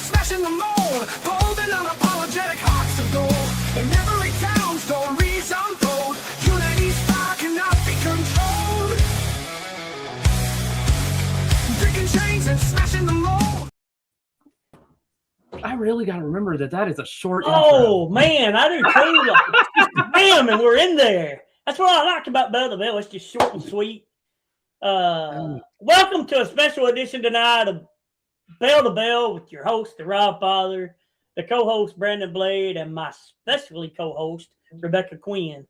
smashing the mold, holding unapologetic hearts of gold. In every town, stories unfold. Unity's fire cannot be controlled. Breaking chains and smashing the mold. I really got to remember that is a short intro. Man, I do too. Like, bam, and we're in there. That's what I like about Bell to Bell. It's just short and sweet. Welcome to a special edition tonight of Bell to Bell with your host, the Robfather, the co-host, Brandon Blade, and my specially co-host, Rebekah Quinn.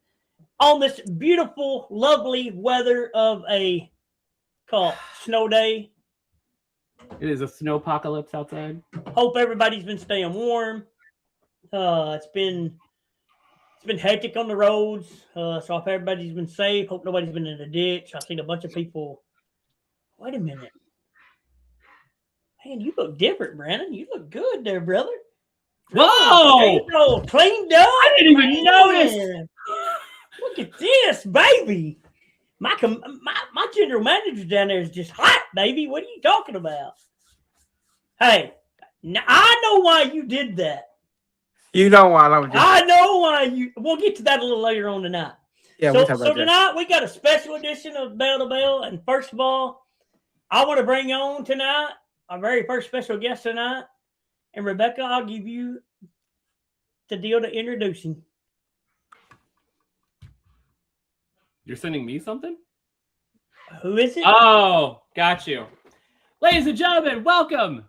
On this beautiful, lovely weather of a snow day. It is a snow apocalypse outside. Hope everybody's been staying warm. It's been hectic on the roads. So I hope everybody's been safe. Hope nobody's been in a ditch. I've seen a bunch of people. Wait a minute. Man, you look different, Brandon. You look good there, brother. Whoa! Cleaned up. I didn't even notice. Look at this, baby. My general manager down there is just hot, baby. What are you talking about? Hey, now I know why you did that. You know why I'm just... I know why you. We'll get to that a little later on tonight. Yeah, so tonight we got a special edition of Bell to Bell, and first of all, I want to bring on tonight our very first special guest tonight, and Rebekah, I'll give you the deal to introduce him. You're sending me something? Who is it? Oh, got you. Ladies and gentlemen, welcome.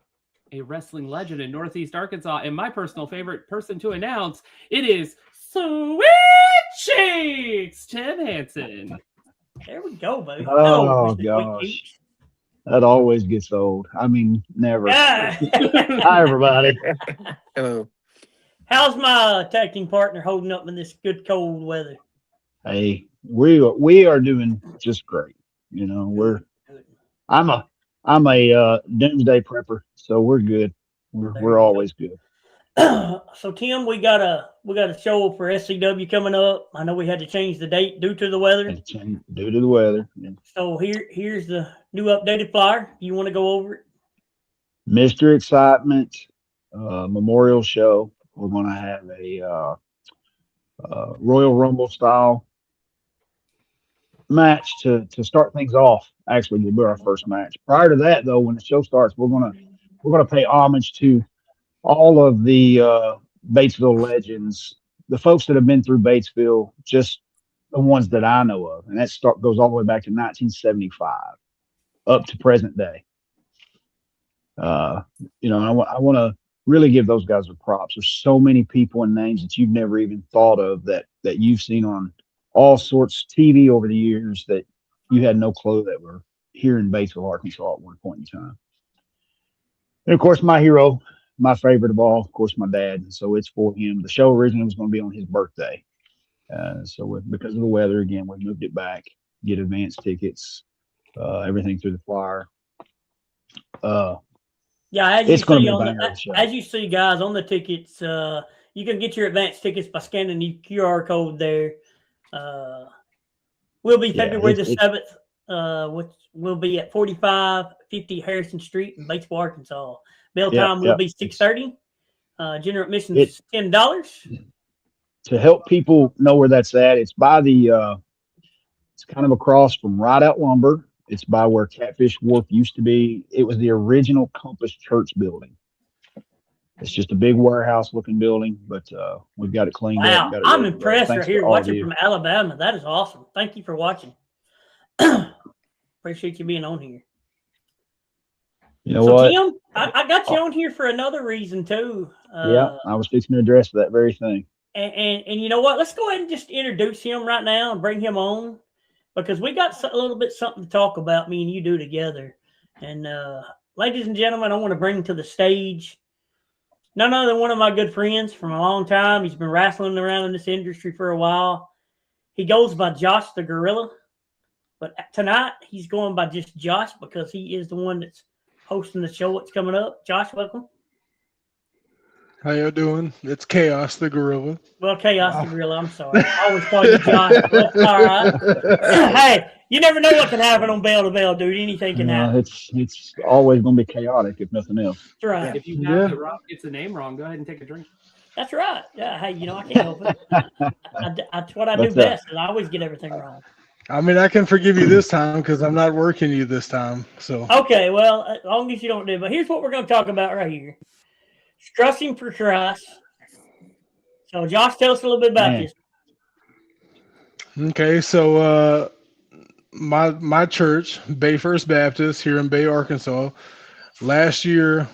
A wrestling legend in Northeast Arkansas, and my personal favorite person to announce, it is Sweet Cheeks, Tim Hansen. There we go, baby. Oh, gosh. That always gets old. I mean, never. Hi, everybody. Hello. How's my tag team partner holding up in this good cold weather? Hey, we are doing just great. You know, I'm a doomsday prepper, so we're good. We're always good. So Tim, we got a show for SCW coming up. I know we had to change the date due to the weather. Due to the weather. Yeah. So here's the new updated flyer. You want to go over it? Mr. Excitement Memorial Show. We're going to have a Royal Rumble style match to start things off. Actually, will be our first match. Prior to that, though, when the show starts, we're gonna pay homage to all of the Batesville legends, the folks that have been through Batesville, just the ones that I know of, and that goes all the way back to 1975 up to present day. You know, I want to really give those guys a props. There's so many people and names that you've never even thought of that you've seen on all sorts of TV over the years that you had no clue that were here in Batesville, Arkansas at one point in time. And of course, my hero, my favorite of all, of course, my dad. So it's for him. The show originally was going to be on his birthday. Because of the weather, again, we moved it back, get advance tickets, everything through the flyer. Yeah, as you see, guys, on the tickets, you can get your advance tickets by scanning the QR code there. We'll be February the 7th, which will be at 4550 Harrison Street in Batesville, Arkansas. Bell time will be 6:30. General admission is $10. To help people know where that's at, it's by it's kind of across from Rideout Lumber. It's by where Catfish Wharf used to be. It was the original Compass Church building. It's just a big warehouse-looking building, but we've got it cleaned up. Wow, I'm impressed right here watching from Alabama. That is awesome. Thank you for watching. Appreciate you being on here. You know what? Tim, I got you on here for another reason, too. I was fixing to address that very thing. And you know what? Let's go ahead and just introduce him right now and bring him on, because we got a little bit something to talk about, me and you do together. And ladies and gentlemen, I want to bring to the stage none other than one of my good friends from a long time. He's been wrestling around in this industry for a while. He goes by Josh the Gorilla, but tonight he's going by just Josh because he is the one that's hosting the show that's coming up. Josh, welcome. How y'all doing? It's Chaos the Gorilla. Well, Chaos the Gorilla, I'm sorry. I always call you Josh. That's all right. Hey, You never know what can happen on bell to bell, dude. Anything can happen. It's always going to be chaotic if nothing else. That's right. If you have the Rob gets the name wrong, go ahead and take a drink. That's right. Yeah. Hey, I can't help it. That's what I do But, best. And I always get everything wrong. I mean, I can forgive you this time because I'm not working you this time. So Okay. Well, as long as you don't do it. But here's what we're going to talk about right here. Trusting for Christ. So, Josh, tell us a little bit about Man. this. okay, so my church, Bay First Baptist here in Bay, Arkansas, last year,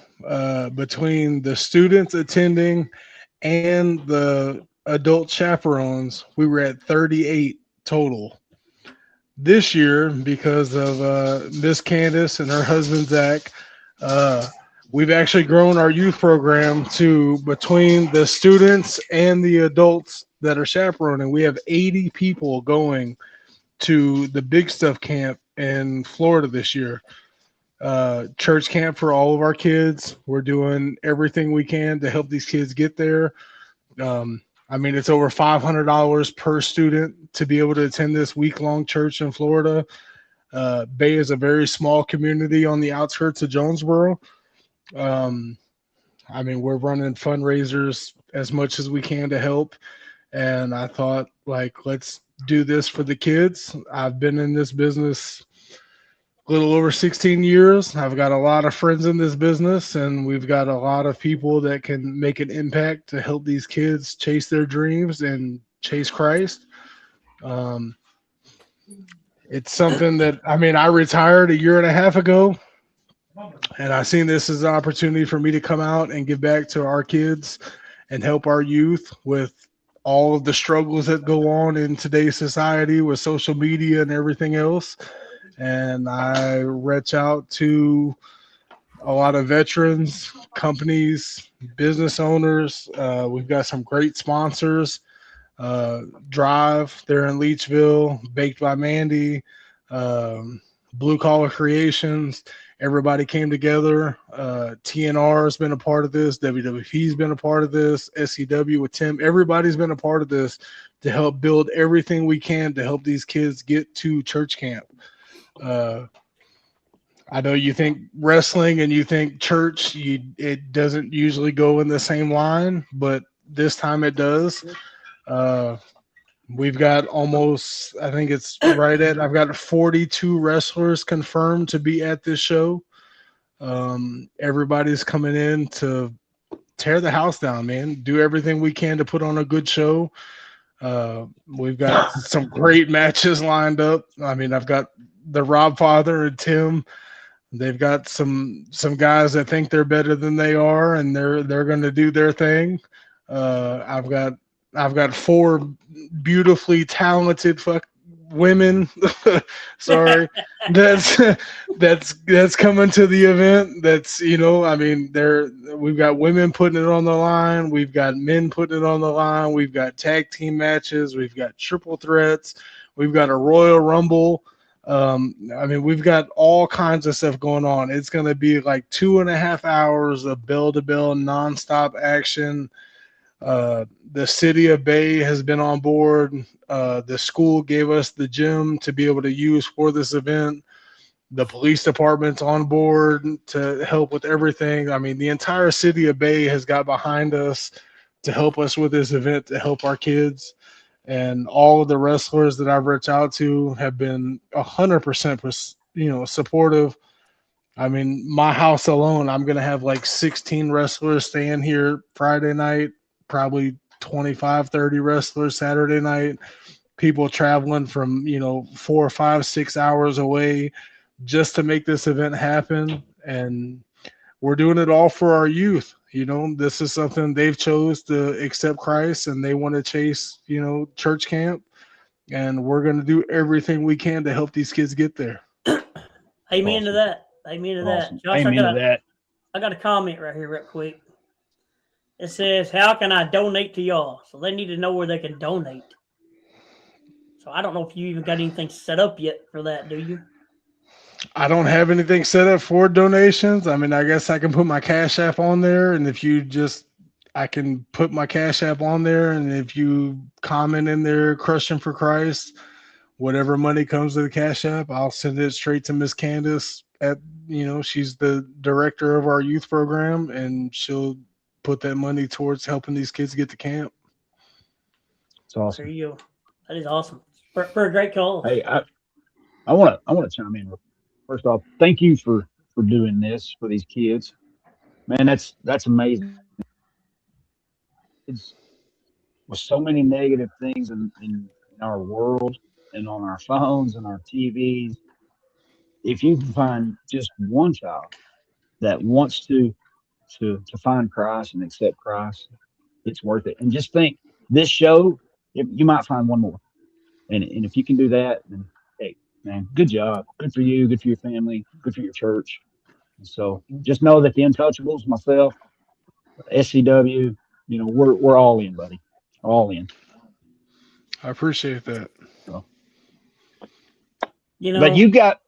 between the students attending and the adult chaperones, we were at 38 total. This year, because of Miss Candace and her husband Zach, we've actually grown our youth program to, between the students and the adults that are chaperoning, we have 80 people going to the Big Stuff camp in Florida this year. Church camp for all of our kids. We're doing everything we can to help these kids get there. I mean, it's over $500 per student to be able to attend this week-long church in Florida. Bay is a very small community on the outskirts of Jonesboro. I mean, we're running fundraisers as much as we can to help. And I thought, like, let's do this for the kids. I've been in this business a little over 16 years. I've got a lot of friends in this business, and we've got a lot of people that can make an impact to help these kids chase their dreams and chase Christ. It's something that, I mean, I retired a year and a half ago, and I seen this as an opportunity for me to come out and give back to our kids and help our youth with all of the struggles that go on in today's society with social media and everything else. And I reach out to a lot of veterans, companies, business owners. We've got some great sponsors. Drive there in Leachville, Baked by Mandy, Blue Collar Creations. Everybody came together. TNR has been a part of this. WWP's been a part of this. SCW with Tim. Everybody's been a part of this to help build everything we can to help these kids get to church camp. I know you think wrestling and you think church, it doesn't usually go in the same line, but this time it does. We've got almost, I think it's right at, I've got 42 wrestlers confirmed to be at this show. Everybody's coming in to tear the house down, man. Do everything we can to put on a good show. We've got some great matches lined up. I mean, I've got the Robfather and Tim. They've got some guys that think they're better than they are, and they're going to do their thing. I've got 4 beautifully talented women. Sorry, that's coming to the event. That's, I mean, we've got women putting it on the line. We've got men putting it on the line. We've got tag team matches. We've got triple threats. We've got a Royal Rumble. I mean, we've got all kinds of stuff going on. It's going to be like 2.5 hours of bell-to-bell nonstop action. The city of Bay has been on board. The school gave us the gym to be able to use for this event. The police department's on board to help with everything. I mean, the entire city of Bay has got behind us to help us with this event, to help our kids. And all of the wrestlers that I've reached out to have been 100%, supportive. I mean, my house alone, I'm going to have like 16 wrestlers staying here Friday night, probably 25, 30 wrestlers Saturday night, people traveling from, 4, 5, 6 hours away just to make this event happen. And we're doing it all for our youth. This is something they've chose to accept Christ, and they want to chase, church camp. And we're going to do everything we can to help these kids get there. Amen to that. Amen to that. Josh, Amen to that. I got a comment right here real quick. It says, how can I donate to y'all? So they need to know where they can donate. So I don't know if you even got anything set up yet for that, do you? I don't have anything set up for donations. I mean, I guess I can put my Cash App on there, and I can put my Cash App on there, and if you comment in there, Crushing for Christ, whatever money comes to the Cash App, I'll send it straight to Miss Candace she's the director of our youth program, and she'll put that money towards helping these kids get to camp. It's awesome. There you go. That is awesome for a great cause. Hey, I want to chime in. First off, thank you for doing this for these kids. Man, that's amazing. It's with so many negative things in our world and on our phones and our TVs. If you can find just one child that wants to find Christ and accept Christ, it's worth it. And just think, this show, you might find one more. And if you can do that, then hey, man, good job. Good for you. Good for your family. Good for your church. And so just know that the Untouchables, myself, SCW, we're all in, buddy. All in. I appreciate that. So. But you got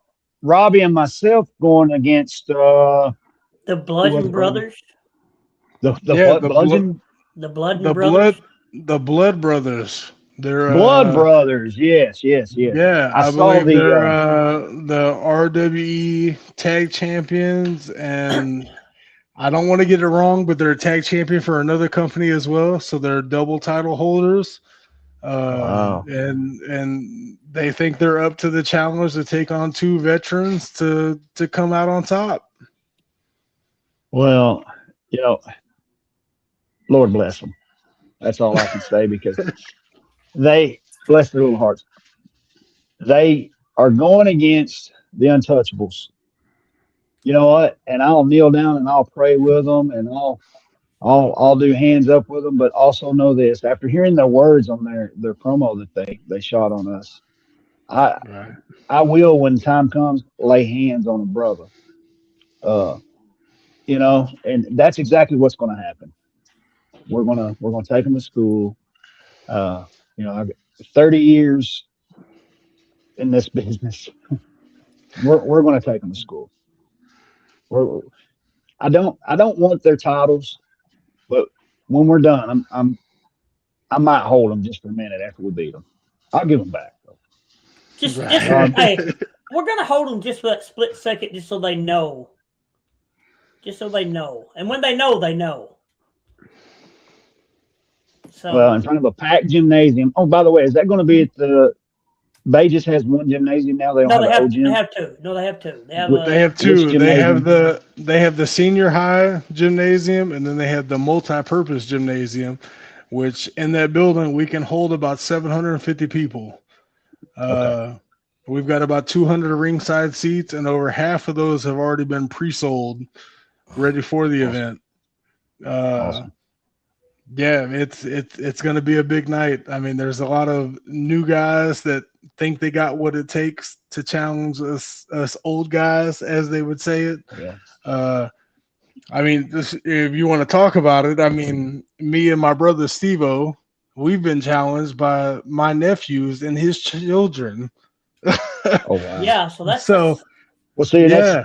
Robbie and myself going against the Bludgeon Brothers. The Blood Brothers. They're Blood Brothers. Yes. Yeah, I saw believe they're the RWE tag champions, and I don't want to get it wrong, but they're a tag champion for another company as well. So they're double title holders. Wow. And they think they're up to the challenge to take on two veterans to come out on top. Well, Lord bless them. That's all I can say, because they bless their little hearts. They are going against the Untouchables. You know what? And I'll kneel down and I'll pray with them, and I'll do hands up with them. But also know this: after hearing their words on their promo that they shot on us, I will, when time comes, lay hands on a brother. And that's exactly what's going to happen. We're gonna take them to school. I've got 30 years in this business. We're going to take them to school. I don't want their titles, but when we're done, I might hold them just for a minute after we beat them. I'll give them back though. Hey, we're gonna hold them just for that split second, just so they know. Just so they know, and when they know, they know. So, well, in front of a packed gymnasium. Oh, by the way, is that going to be at the? Bay just has one gymnasium now. They don't have an old gym. They have two. No, they have two. They have two. They have the senior high gymnasium, and then they have the multi-purpose gymnasium, which in that building we can hold about 750 people. Okay. We've got about 200 ringside seats, and over half of those have already been pre-sold, ready for the event. Awesome. Yeah, it's going to be a big night. I mean, there's a lot of new guys that think they got what it takes to challenge us old guys, as they would say it. Yeah. I mean, if you want to talk about it, I mean, me and my brother Steve-O, we've been challenged by my nephews and his children. Oh wow. Yeah, so that's well. See, yeah.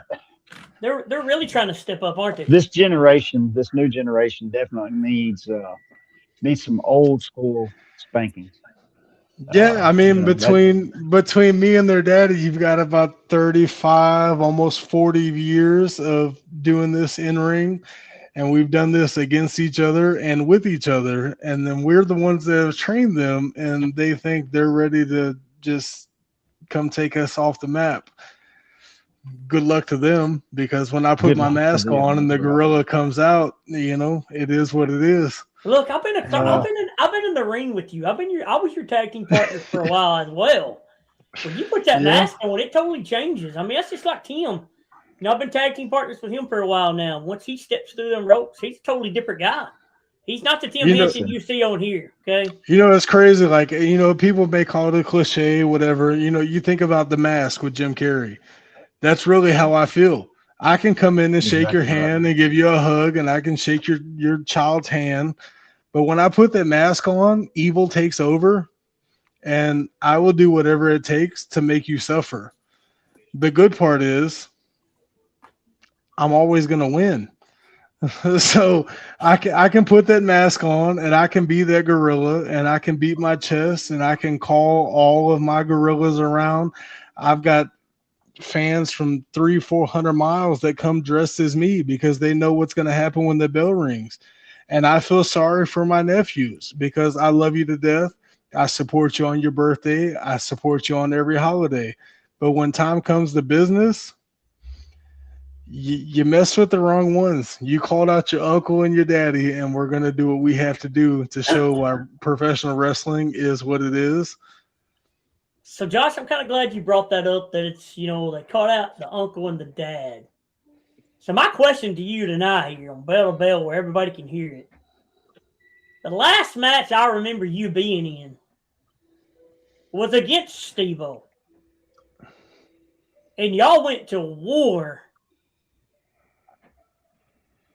They're really trying to step up, aren't they? This new generation, definitely needs some old school spanking. Yeah, I mean, between me and their daddy, you've got about 35, almost 40 years of doing this in ring, and we've done this against each other and with each other, and then we're the ones that have trained them, and they think they're ready to just come take us off the map. Good luck to them, because when I put my mask on and the gorilla comes out, it is what it is. Look, I've been in the ring with you. I was your tag team partner for a while as well. When you put that mask on, it totally changes. I mean, that's just like Tim. I've been tag team partners with him for a while now. Once he steps through them ropes, he's a totally different guy. He's not the Tim Henson you see on here, okay? It's crazy. Like, people may call it a cliche, whatever. You think about the mask with Jim Carrey. That's really how I feel. I can come in and shake your hand and give you a hug, and I can shake your child's hand. But when I put that mask on, evil takes over, and I will do whatever it takes to make you suffer. The good part is I'm always going to win. So I can put that mask on and I can be that gorilla and I can beat my chest and I can call all of my gorillas around. I've got fans from 300-400 miles that come dressed as me because they know what's going to happen when the bell rings. And I feel sorry for my nephews because I love you to death. I support you on your birthday. I support you on every holiday. But when time comes to business, you mess with the wrong ones. You called out your uncle and your daddy, and we're going to do what we have to do to show why professional wrestling is what it is. So, Josh, I'm kind of glad you brought that up, that it's, they called out the uncle and the dad. So my question to you tonight here on Bell to Bell, where everybody can hear it. The last match I remember you being in was against Steve-O. And y'all went to war.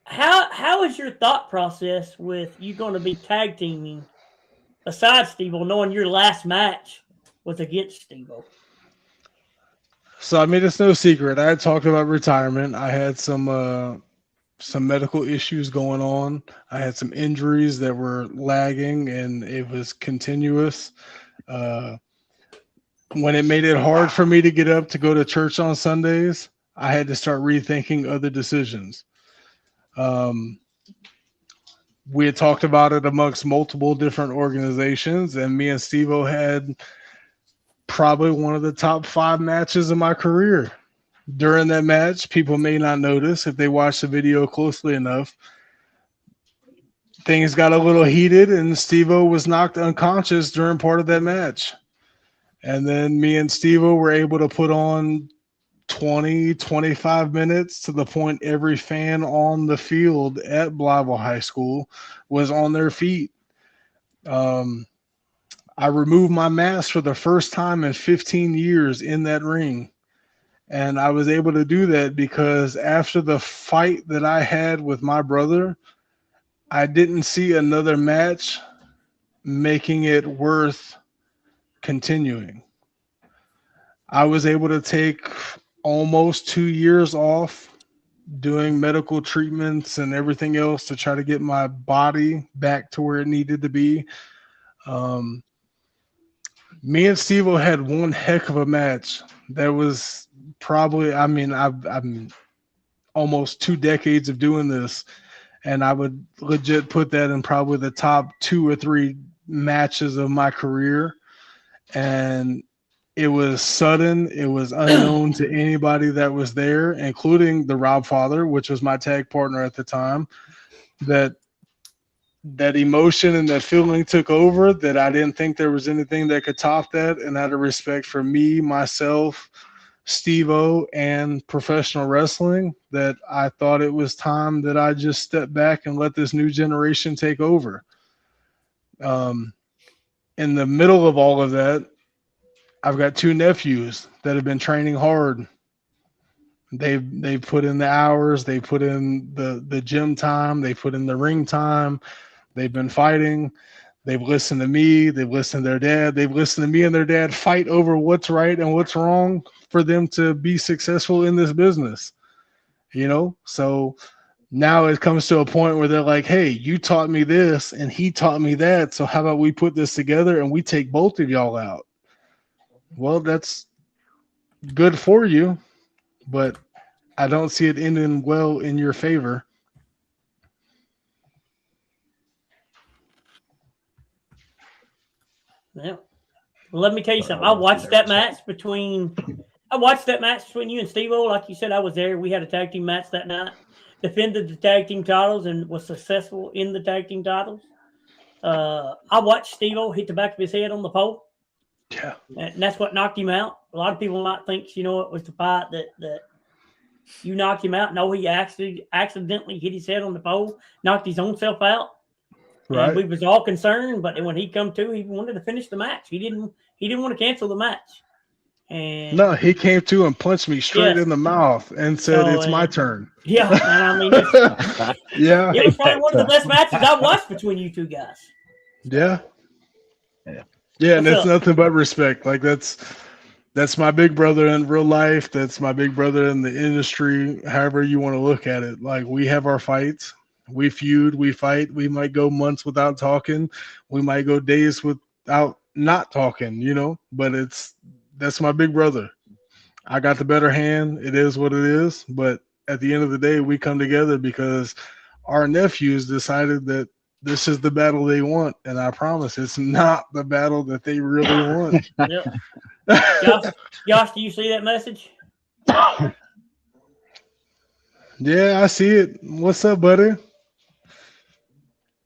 How is your thought process with you going to be tag teaming besides Steve-O, knowing your last match was against Steve-O? So I mean, it's no secret. I had talked about retirement. I had some medical issues going on. I had some injuries that were lagging, and it was continuous. When it made it hard for me to get up to go to church on Sundays, I had to start rethinking other decisions. We had talked about it amongst multiple different organizations, and me and Steve-O had probably one of the top 5 matches of my career. During that match, people may not notice if they watch the video closely enough. Things got a little heated, and Steve-O was knocked unconscious during part of that match. And then me and Steve-O were able to put on 20, 25 minutes to the point every fan on the field at Blytheville High School was on their feet. I removed my mask for the first time in 15 years in that ring. And I was able to do that because after the fight that I had with my brother, I didn't see another match making it worth continuing. I was able to take almost 2 years off doing medical treatments and everything else to try to get my body back to where it needed to be. Me and Steve-O had one heck of a match. That was probably, I'm almost 2 decades of doing this, and I would legit put that in probably the top 2 or 3 matches of my career. And it was sudden. It was unknown to anybody that was there, including the Robfather, which was my tag partner at the time. That emotion and that feeling took over, that I didn't think there was anything that could top that. And out of respect for me, myself, Steve-O, and professional wrestling, that I thought it was time that I just step back and let this new generation take over. In the middle of all of that, I've got 2 nephews that have been training hard. They've put in the hours, they put in the gym time, they put in the ring time. They've been fighting. They've listened to me. They've listened to their dad. They've listened to me and their dad fight over what's right and what's wrong for them to be successful in this business. So now it comes to a point where they're like, hey, you taught me this and he taught me that. So how about we put this together and we take both of y'all out? Well, that's good for you, but I don't see it ending well in your favor. Yeah. Well, let me tell you something. I watched that match between you and Steve-O. Like you said, I was there. We had a tag team match that night. Defended the tag team titles and was successful in the tag team titles. I watched Steve-O hit the back of his head on the pole. Yeah. And that's what knocked him out. A lot of people might think, it was the fight that you knocked him out. No, he actually accidentally hit his head on the pole, knocked his own self out. Right. And we was all concerned, but when he come to, he wanted to finish the match. He didn't want to cancel the match. And no, he came to and punched me straight in the mouth and said, "It's my turn." Yeah, and I mean, yeah, it was probably one of the best matches I've watched between you 2 guys. Yeah, and it's nothing but respect. Like that's That's my big brother in real life. That's my big brother in the industry. However you want to look at it, like we have our fights, we feud, we fight. We might go months without talking. We might go days without not talking. But that's my big brother. I got the better hand. It is what it is. But at the end of the day, we come together because our nephews decided that this is the battle they want, and I promise it's not the battle that they really want. Yep. Josh, do you see that message? Yeah, I see it. What's up, buddy?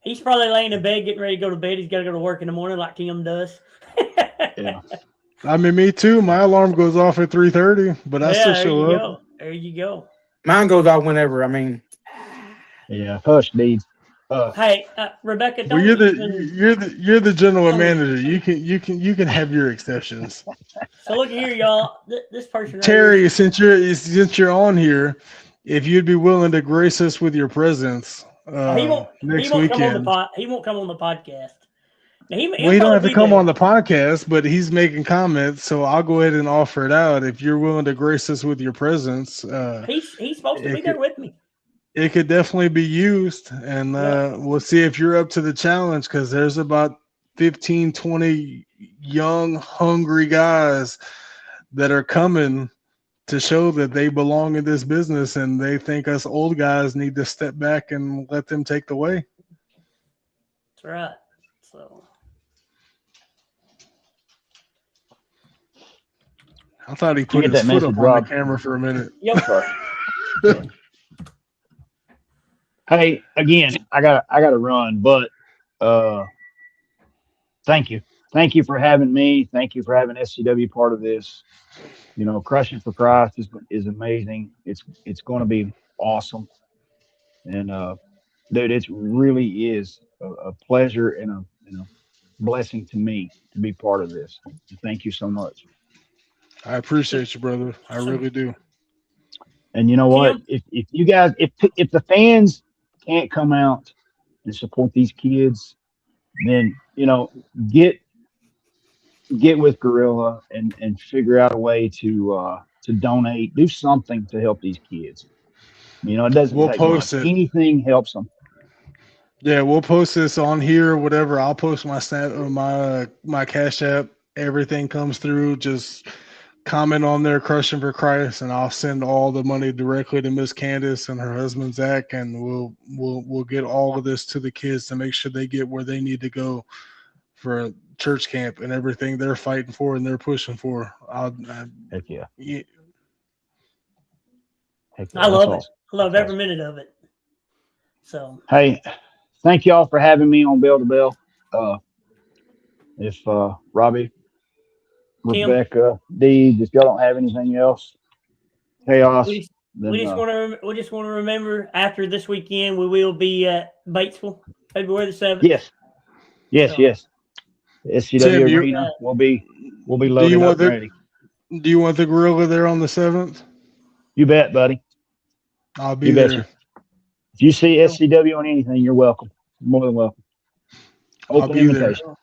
He's probably laying in bed getting ready to go to bed. He's got to go to work in the morning like Tim does. Yeah. I mean, me too. My alarm goes off at 3:30, but I still there show you up. go. There you go. Mine goes out whenever. I mean, Yeah. Hush, Deeds. Hey, Rebekah, Well, don't you're the general Don't- manager. You can have your exceptions. So look here, y'all. This person right Terry, here, since you're on here, if you'd be willing to grace us with your presence he won't next come on weekend. he won't come on the podcast. Now, he'll Well, he don't probably have to be come there. on the podcast, but he's making comments, so I'll go ahead and offer it out. If you're willing to grace us with your presence, He's supposed to it be there could- with me. it could definitely be used, and Yeah. we'll see if you're up to the challenge, because there's about 15, 20 young, hungry guys that are coming to show that they belong in this business, and they think us old guys need to step back and let them take the way. That's right. So I thought he Did you put get his that foot message, up on Rob? the camera for a minute. yep. Hey, again, I gotta run, but thank you. Thank you for having me. Thank you for having SCW part of this. Crushing for Christ is amazing. It's going to be awesome. And dude, it really is a pleasure and a blessing to me to be part of this. Thank you so much. I appreciate you, brother. I really do. And you know what? Tim? If you guys, if the fans can't come out and support these kids, then get with Gorilla and figure out a way to donate, do something to help these kids. It doesn't We'll take post much. it. Anything helps them. Yeah, we'll post this on here, whatever. I'll post my snap, my Cash App. Everything comes through. Just comment on there, Crushing for Christ, and I'll send all the money directly to Miss Candace and her husband Zach, and we'll get all of this to the kids to make sure they get where they need to go for church camp and everything they're fighting for and they're pushing for. Heck yeah. Yeah, Heck yeah. I love it. Awesome. I love That's every minute of it. So Hey, thank y'all for having me on Bell to Bell. If Robbie, Kim? Rebecca, Deeds, if y'all don't have anything else, chaos. we Then, just want to remember after this weekend we will be at Batesville, February the 7th. yes. SCW Tim, Arena will be loaded up and ready. Do you want the gorilla there on the 7th? You bet, buddy. I'll be You there. betcha. If you see SCW on anything, you're welcome. More than welcome. I'll Open be invitation. there.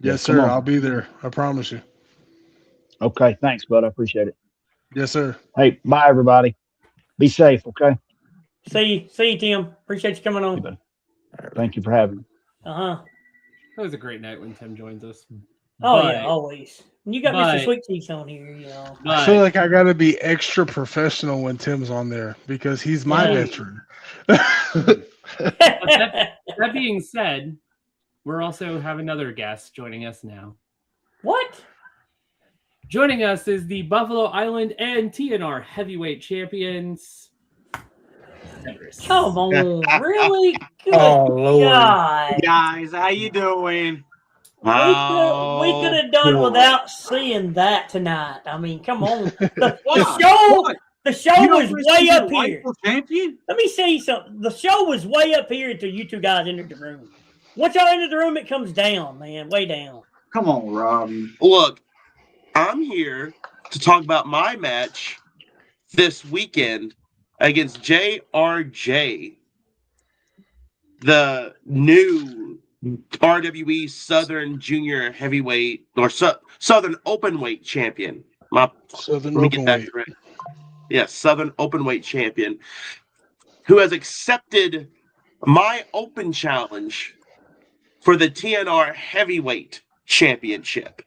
Yeah, Yes, come sir. on. I'll be there. I promise you. Okay, thanks, bud. I appreciate it. Yes, sir. Hey, bye, everybody. Be safe, okay? See you, Tim. Appreciate you coming You on. bet. Thank you for having me. It was a great night when Tim joins us. Oh But- yeah, always. And you got but- Mr. Sweet Cheeks on here, I but- feel like I got to be extra professional when Tim's on there because he's my Yeah. veteran. that being said, we're also have another guest joining us now. What? Joining us is the Buffalo Island and TNR heavyweight champions. Severus. Come on, really? Good Oh, Lord. God. Guys, how you doing? We could have done without seeing that tonight. I mean, come on. The show You don't was wish way to be up the here. rightful champion? Let me say something. The show was way up here until you two guys entered the room. Once y'all enter the room, it comes down, man, way down. Come on, Rob. Look, I'm here to talk about my match this weekend against JRJ, the new RWE Southern Junior Heavyweight or Southern Openweight champion. Southern Let me get that Openweight. correct. Yes, Southern Openweight champion, who has accepted my open challenge for the TNR Heavyweight Championship.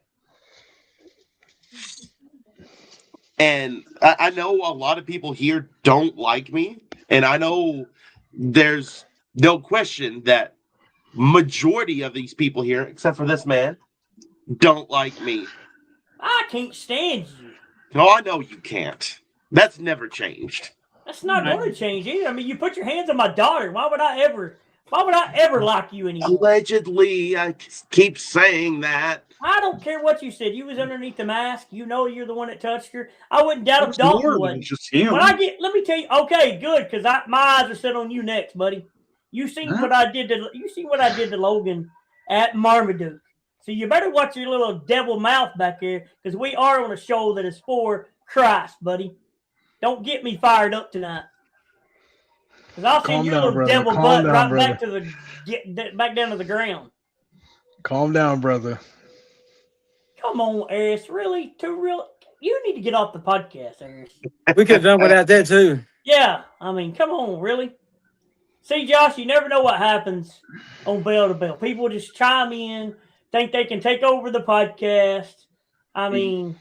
And I know a lot of people here don't like me, and I know there's no question that majority of these people here, except for this man, don't like me. I can't stand you. No, I know you can't. That's never changed. That's not going to change either. I mean, you put your hands on my daughter. Why would I ever like you anymore? Allegedly, I keep saying that. I don't care what you said. You was underneath the mask. You know you're the one that touched her. I wouldn't doubt if Dalton would. Just him. Let me tell you. Okay, good, because my eyes are set on you next, buddy. You seen what I did to Logan at Marmaduke. So you better watch your little devil mouth back there, because we are on a show that is for Christ, buddy. Don't get me fired up tonight, because I'll send your little devil butt right back down to the ground. Calm down, brother. Come on, Aris. Really? You need to get off the podcast, Aris. We could have done without that too. Yeah. I mean, come on, really? See, Josh, you never know what happens on Bell to Bell. People just chime in, think they can take over the podcast. I mean...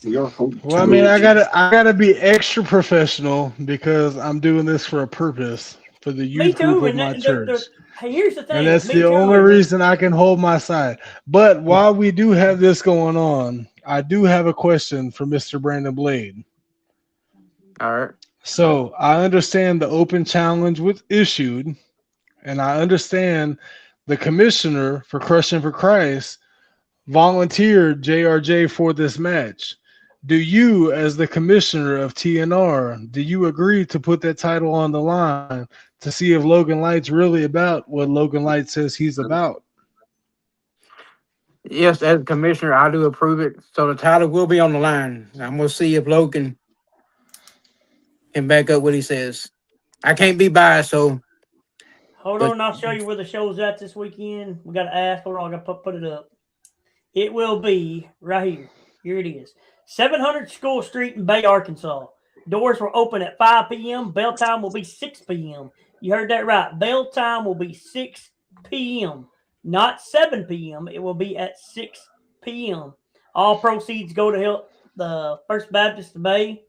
Well, I mean, I gotta be extra professional because I'm doing this for a purpose for the youth group of my church. Hey, here's the thing, and that's the only reason I can hold my side. But while we do have this going on, I do have a question for Mr. Brandon Blade. All right. So I understand the open challenge was issued, and I understand the commissioner for Crushing for Christ volunteered JRJ for this match. Do you, as the commissioner of TNR, do you agree to put that title on the line to see if Logan Light's really about what Logan Light says he's about? Yes, as a commissioner, I do approve it. So the title will be on the line. I'm gonna see if Logan can back up what he says. I can't be biased, so hold on, I'll show you where the show's at this weekend. We gotta ask. Hold on, I gotta put it up. It will be right here. Here it is. 700 School Street in Bay, Arkansas. Doors will open at 5 p.m. Bell time will be 6 p.m. You heard that right. Bell time will be 6 p.m. Not 7 p.m. It will be at 6 p.m. All proceeds go to help the First Baptist of Bay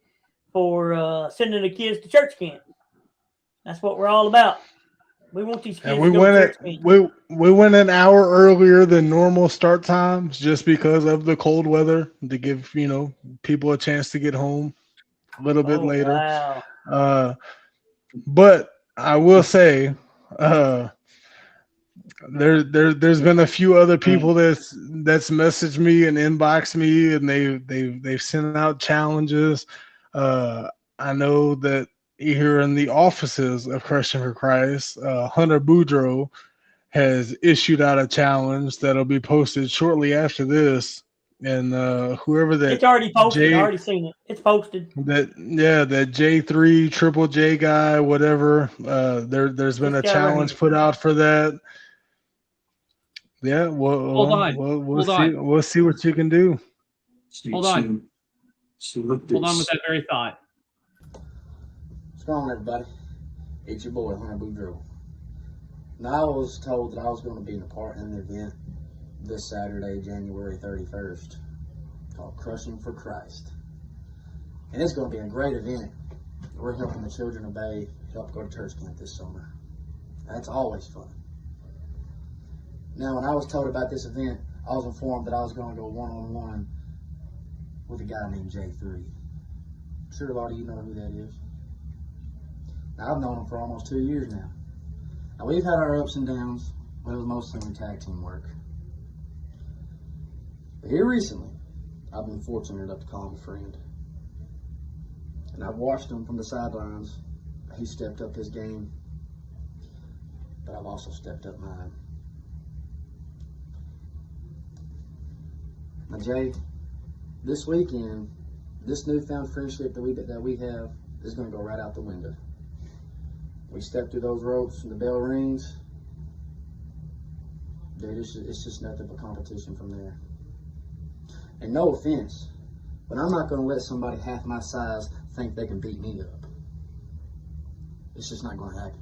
for sending the kids to church camp. That's what we're all about. We want these kids to go to church camp. We went an hour earlier than normal start times just because of the cold weather to give, people a chance to get home a little bit later. Wow. But I will say, there's been a few other people that's messaged me and inboxed me, and they've sent out challenges. I know that here in the offices of Crushing for Christ, Hunter Boudreaux has issued out a challenge that'll be posted shortly after this. And whoever that, it's already posted. I already seen it. It's posted. That J3 Triple J guy, whatever. There's been a challenge put out for that. Yeah, Hold on. We'll see what you can do. Hold on. Hold on with that very thought. What's going on, everybody? It's your boy, Hunter Boudreaux. Now, I was told that I was going to be in an event this Saturday, January 31st, called Crushing for Christ. And it's going to be a great event. We're helping the children of Bay help go to church camp this summer. That's always fun. Now, when I was told about this event, I was informed that I was going to go one-on-one with a guy named J3. I'm sure a lot of you know who that is. Now, I've known him for almost 2 years now. Now, we've had our ups and downs, but it was mostly in tag team work. But here recently, I've been fortunate enough to call him a friend. And I've watched him from the sidelines. He stepped up his game, but I've also stepped up mine. Now, Jay, this weekend, this newfound friendship that we have is going to go right out the window. We step through those ropes and the bell rings. Dude, it's just nothing but competition from there. And no offense, But I'm not going to let somebody half my size think they can beat me up. It's just not going to happen.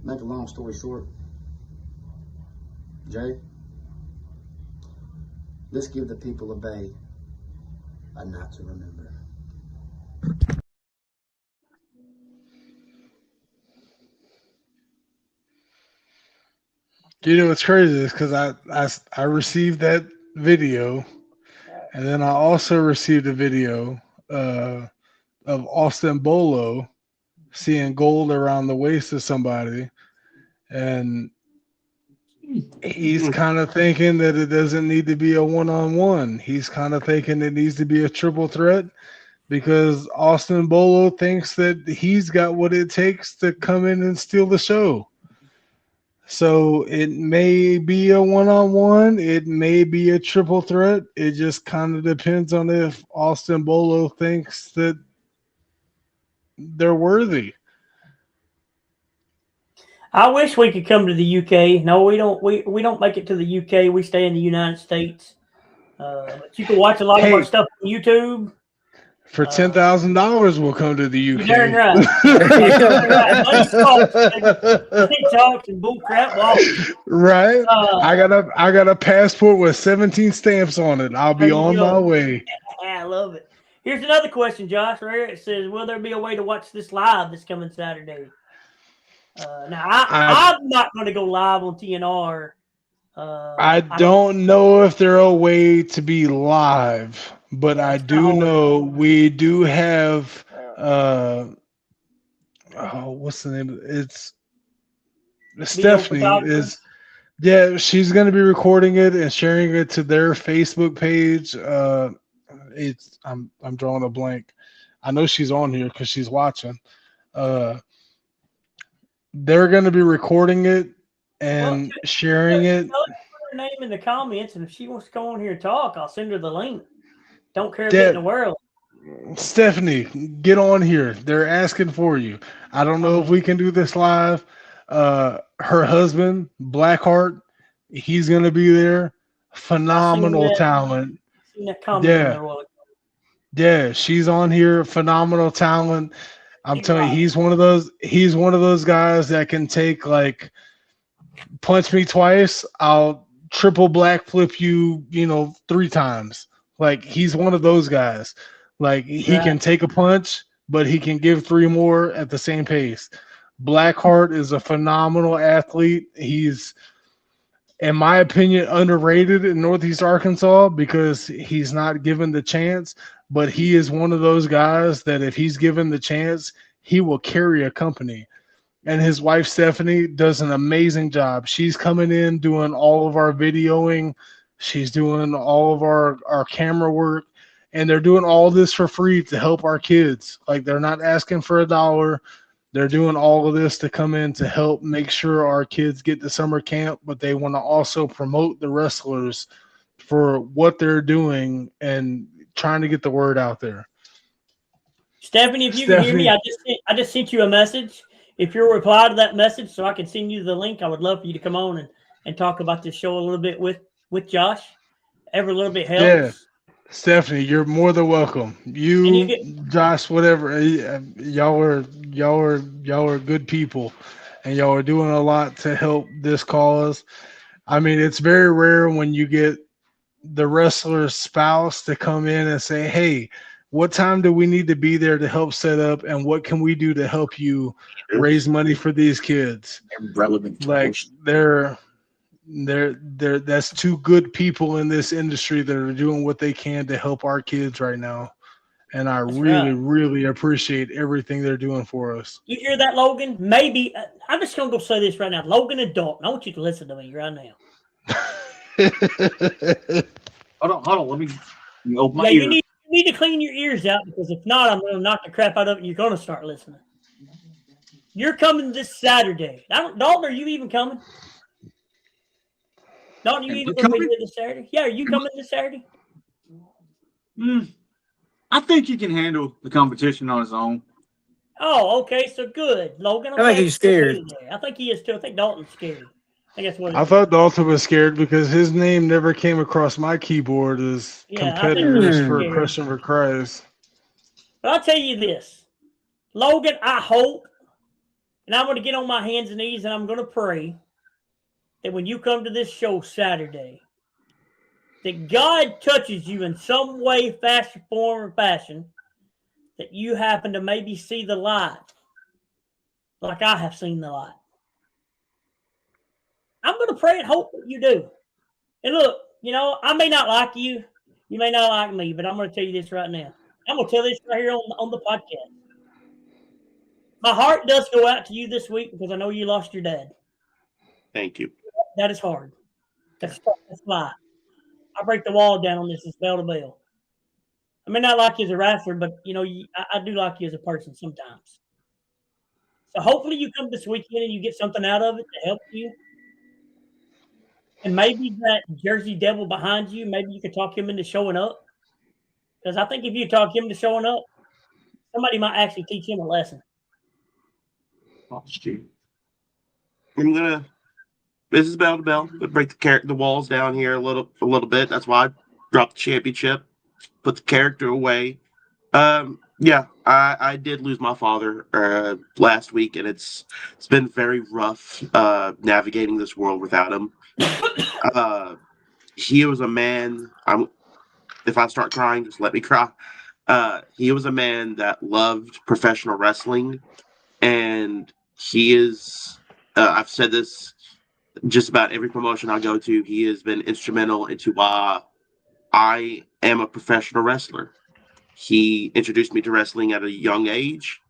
Make a long story short, Jay, let's give the people of Bay a night to remember. You know what's crazy is because I received that video, and then I also received a video of Austin Bolo seeing gold around the waist of somebody, and he's kind of thinking that it doesn't need to be a one-on-one. He's kind of thinking it needs to be a triple threat because Austin Bolo thinks that he's got what it takes to come in and steal the show. So it may be a one-on-one. It may be a triple threat. It just kind of depends on if Austin Bolo thinks that they're worthy. I wish we could come to the UK. No, we don't. We don't make it to the UK. We stay in the United States. But you can watch a lot of our stuff on YouTube. For $10,000, we'll come to the UK. You're darn right. Money talks, TikToks and bull crap. Right. I got a passport with 17 stamps on it. I'll be on my way. I love it. Here's another question, Josh. Right here it says, "Will there be a way to watch this live this coming Saturday?" Now I'm not going to go live on TNR. I don't know if there's a way to be live, but I do know we do have what's the name? It's Stephanie is she's going to be recording it and sharing it to their Facebook page. I'm drawing a blank. I know she's on here because she's watching. They're going to be recording it and sharing it. Put her name in the comments, and if she wants to come on here and talk, I'll send her the link. Don't care about in the world. Stephanie, get on here. They're asking for you. I don't know if we can do this live. Her husband, Blackheart, he's going to be there. Phenomenal talent. Seen that comment yeah, she's on here. Phenomenal talent. I'm telling you, he's one of those guys that can take, like, punch me twice, I'll triple black flip you, 3 times. Like, he's one of those guys. Like, he can take a punch, but he can give 3 more at the same pace. Blackheart is a phenomenal athlete. He's, in my opinion, underrated in Northeast Arkansas because he's not given the chance, but he is one of those guys that if he's given the chance, he will carry a company. And his wife, Stephanie, does an amazing job. She's coming in, doing all of our videoing. She's doing all of our camera work. And they're doing all this for free to help our kids. Like, they're not asking for $1. They're doing all of this to come in to help make sure our kids get to summer camp, but they want to also promote the wrestlers for what they're doing and trying to get the word out there. Stephanie, if you can hear me, I just sent you a message. If you'll reply to that message so I can send you the link, I would love for you to come on and talk about this show a little bit with Josh. Every little bit helps. Yeah. Stephanie, you're more than welcome. Josh, whatever. Y'all are good people, and y'all are doing a lot to help this cause. I mean, it's very rare when you get the wrestler's spouse to come in and say, "Hey, what time do we need to be there to help set up, and what can we do to help you raise money for these kids?" Relevant. Like, that's 2 good people in this industry that are doing what they can to help our kids right now. And I really appreciate everything they're doing for us. You hear that, Logan? Maybe I'm just gonna go say this right now. Logan and Dalton, I want you to listen to me right now. Hold on. Let me open my ears. You need to clean your ears out, because if not, I'm gonna knock the crap out of it and you're gonna start listening. You're coming this Saturday. Dalton, are you even coming? Dalton, you even going to be here this Saturday? Yeah, are you coming this Saturday? I think he can handle the competition on his own. Oh, okay, so good. Logan, I think he's scared. I think he is too. I think Dalton's scared. I think that's what I thought Dalton was scared because his name never came across my keyboard as Yeah, I think competitors he's for scared. Christian for Christ. But I'll tell you this, Logan, I hope, and I'm going to get on my hands and knees and I'm going to pray that when you come to this show Saturday, that God touches you in some way, fashion, form, or fashion, that you happen to maybe see the light like I have seen the light. I'm going to pray and hope that you do. And look, you know, I may not like you. You may not like me, but I'm going to tell you this right now. I'm going to tell this right here on the podcast. My heart does go out to you this week because I know you lost your dad. Thank you. That is hard. That's life. I break the wall down on this. It's bell to bell. I may not like you as a wrestler, but, you know, I do like you as a person sometimes. So hopefully you come this weekend and you get something out of it to help you. And maybe that Jersey Devil behind you, maybe you could talk him into showing up. Because I think if you talk him into showing up, somebody might actually teach him a lesson. I'm gonna. This is bell to bell. But break the walls down here a little bit. That's why I dropped the championship, put the character away. Yeah, I did lose my father last week, and it's been very rough navigating this world without him. He was a man. If I start crying, just let me cry. He was a man that loved professional wrestling, and he is. I've said this just about every promotion I go to. He has been instrumental into why I am a professional wrestler. He introduced me to wrestling at a young age,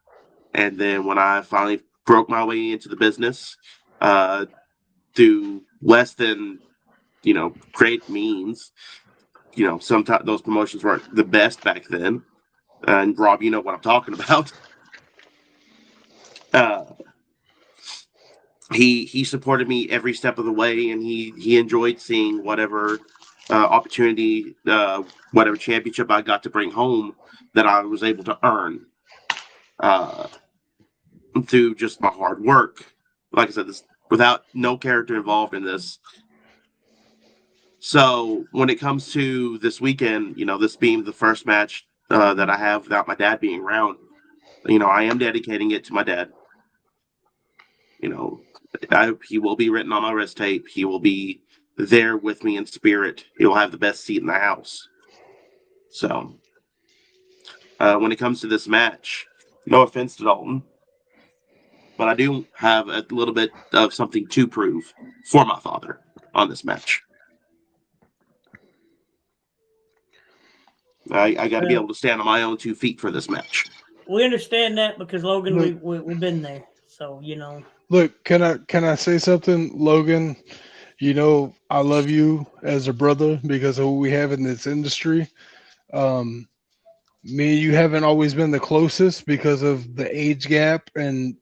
and then when I finally broke my way into the business, through less than great means. Sometimes those promotions weren't the best back then. And Rob, you know what I'm talking about. He supported me every step of the way, and he enjoyed seeing whatever opportunity, whatever championship I got to bring home that I was able to earn through just my hard work. Like I said, this without no character involved in this. So when it comes to this weekend, this being the first match that I have without my dad being around, I am dedicating it to my dad. He will be written on my wrist tape. He will be there with me in spirit. He will have the best seat in the house. So when it comes to this match, no offense to Dalton, but I do have a little bit of something to prove for my father on this match. I got to be able to stand on my own 2 feet for this match. We understand that because Logan, we've been there. So Look, can I say something, Logan? I love you as a brother because of what we have in this industry. Me and you haven't always been the closest because of the age gap and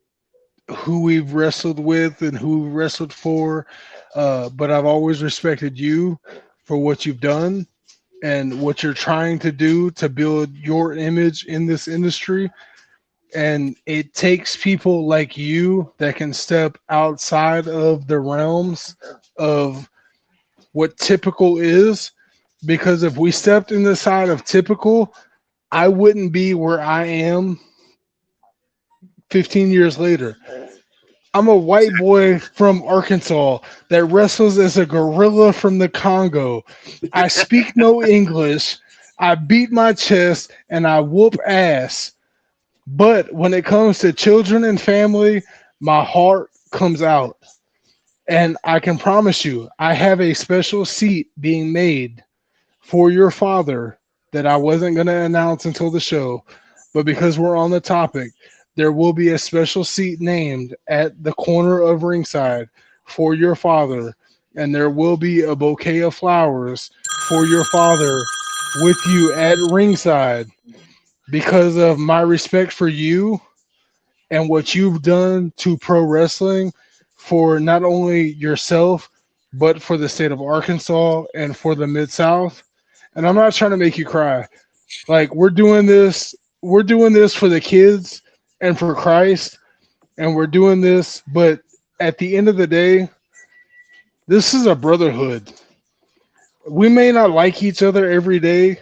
who we've wrestled with and who we wrestled for. But I've always respected you for what you've done and what you're trying to do to build your image in this industry. And it takes people like you that can step outside of the realms of what typical is. Because if we stepped in the side of typical, I wouldn't be where I am 15 years later. I'm a white boy from Arkansas that wrestles as a gorilla from the Congo. I speak no English. I beat my chest and I whoop ass. But when it comes to children and family, my heart comes out. And I can promise you, I have a special seat being made for your father that I wasn't going to announce until the show. But because we're on the topic, there will be a special seat named at the corner of ringside for your father. And there will be a bouquet of flowers for your father with you at ringside. Because of my respect for you and what you've done to pro wrestling for not only yourself, but for the state of Arkansas and for the Mid-South. And I'm not trying to make you cry. Like, we're doing this for the kids and for Christ, and we're doing this, but at the end of the day, This is a brotherhood. We may not like each other every day.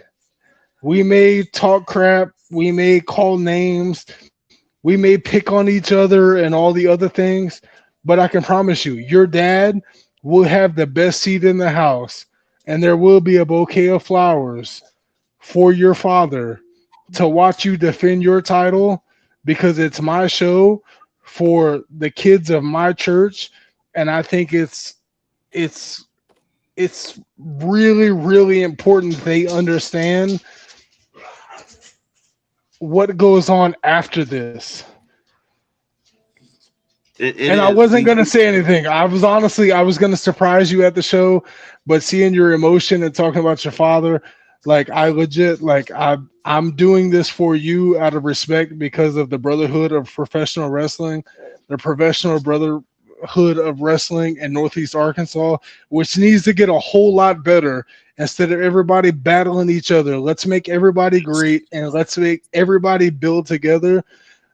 We may talk crap. We may call names. We may pick on each other and all the other things. But I can promise you, your dad will have the best seat in the house, and there will be a bouquet of flowers for your father to watch you defend your title because it's my show for the kids of my church, and I think it's it's really really important they understand what goes on after this. It And I is. wasn't gonna say anything. I was gonna surprise you at the show, but seeing your emotion and talking about your father, like I legit like I'm doing this for you out of respect because of the brotherhood of professional wrestling, the professional brotherhood of wrestling in Northeast Arkansas, which needs to get a whole lot better instead of everybody battling each other. Let's make everybody great and let's make everybody build together.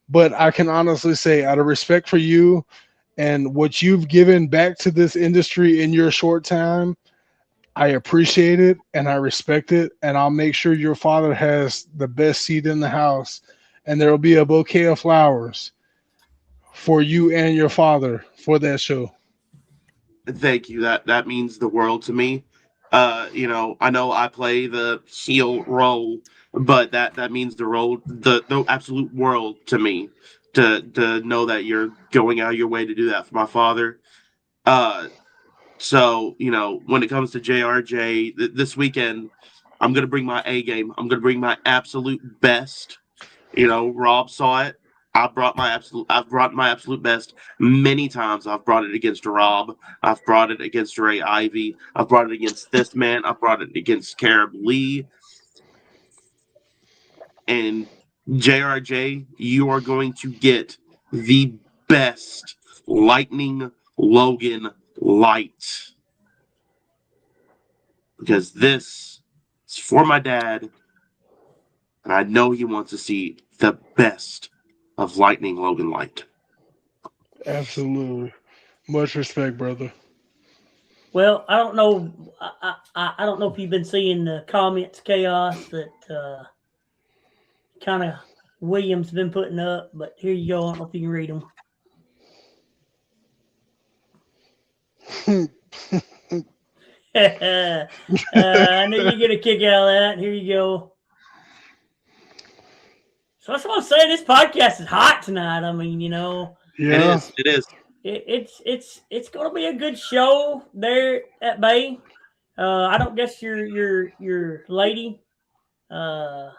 But I can honestly say, out of respect for you and what you've given back to this industry in your short time, I appreciate it and I respect it. And I'll make sure your father has the best seat in the house. And there will be a bouquet of flowers for you and your father for that show. Thank you. That means the world to me. You know I play the heel role, but that means the absolute world to me to know that you're going out of your way to do that for my father. So when it comes to JRJ this weekend, I'm gonna bring my A game. I'm gonna bring my absolute best. Rob saw it. I've brought my absolute best many times. I've brought it against Rob. I've brought it against Ray Ivy. I've brought it against this man. I've brought it against Carib Lee. And JRJ, you are going to get the best Lightning Logan light. Because this is for my dad. And I know he wants to see the best of Lightning Logan light. Absolutely. Much respect, brother. Well, I don't know. I don't know if you've been seeing the comments chaos that kind of William's been putting up, but here you go. I don't know if you can read them. I knew you'd get a kick out of that. Here you go. So that's what I'm saying. This podcast is hot tonight. I mean, Yeah. It is. it's going to be a good show there at Bay. I don't guess your lady. I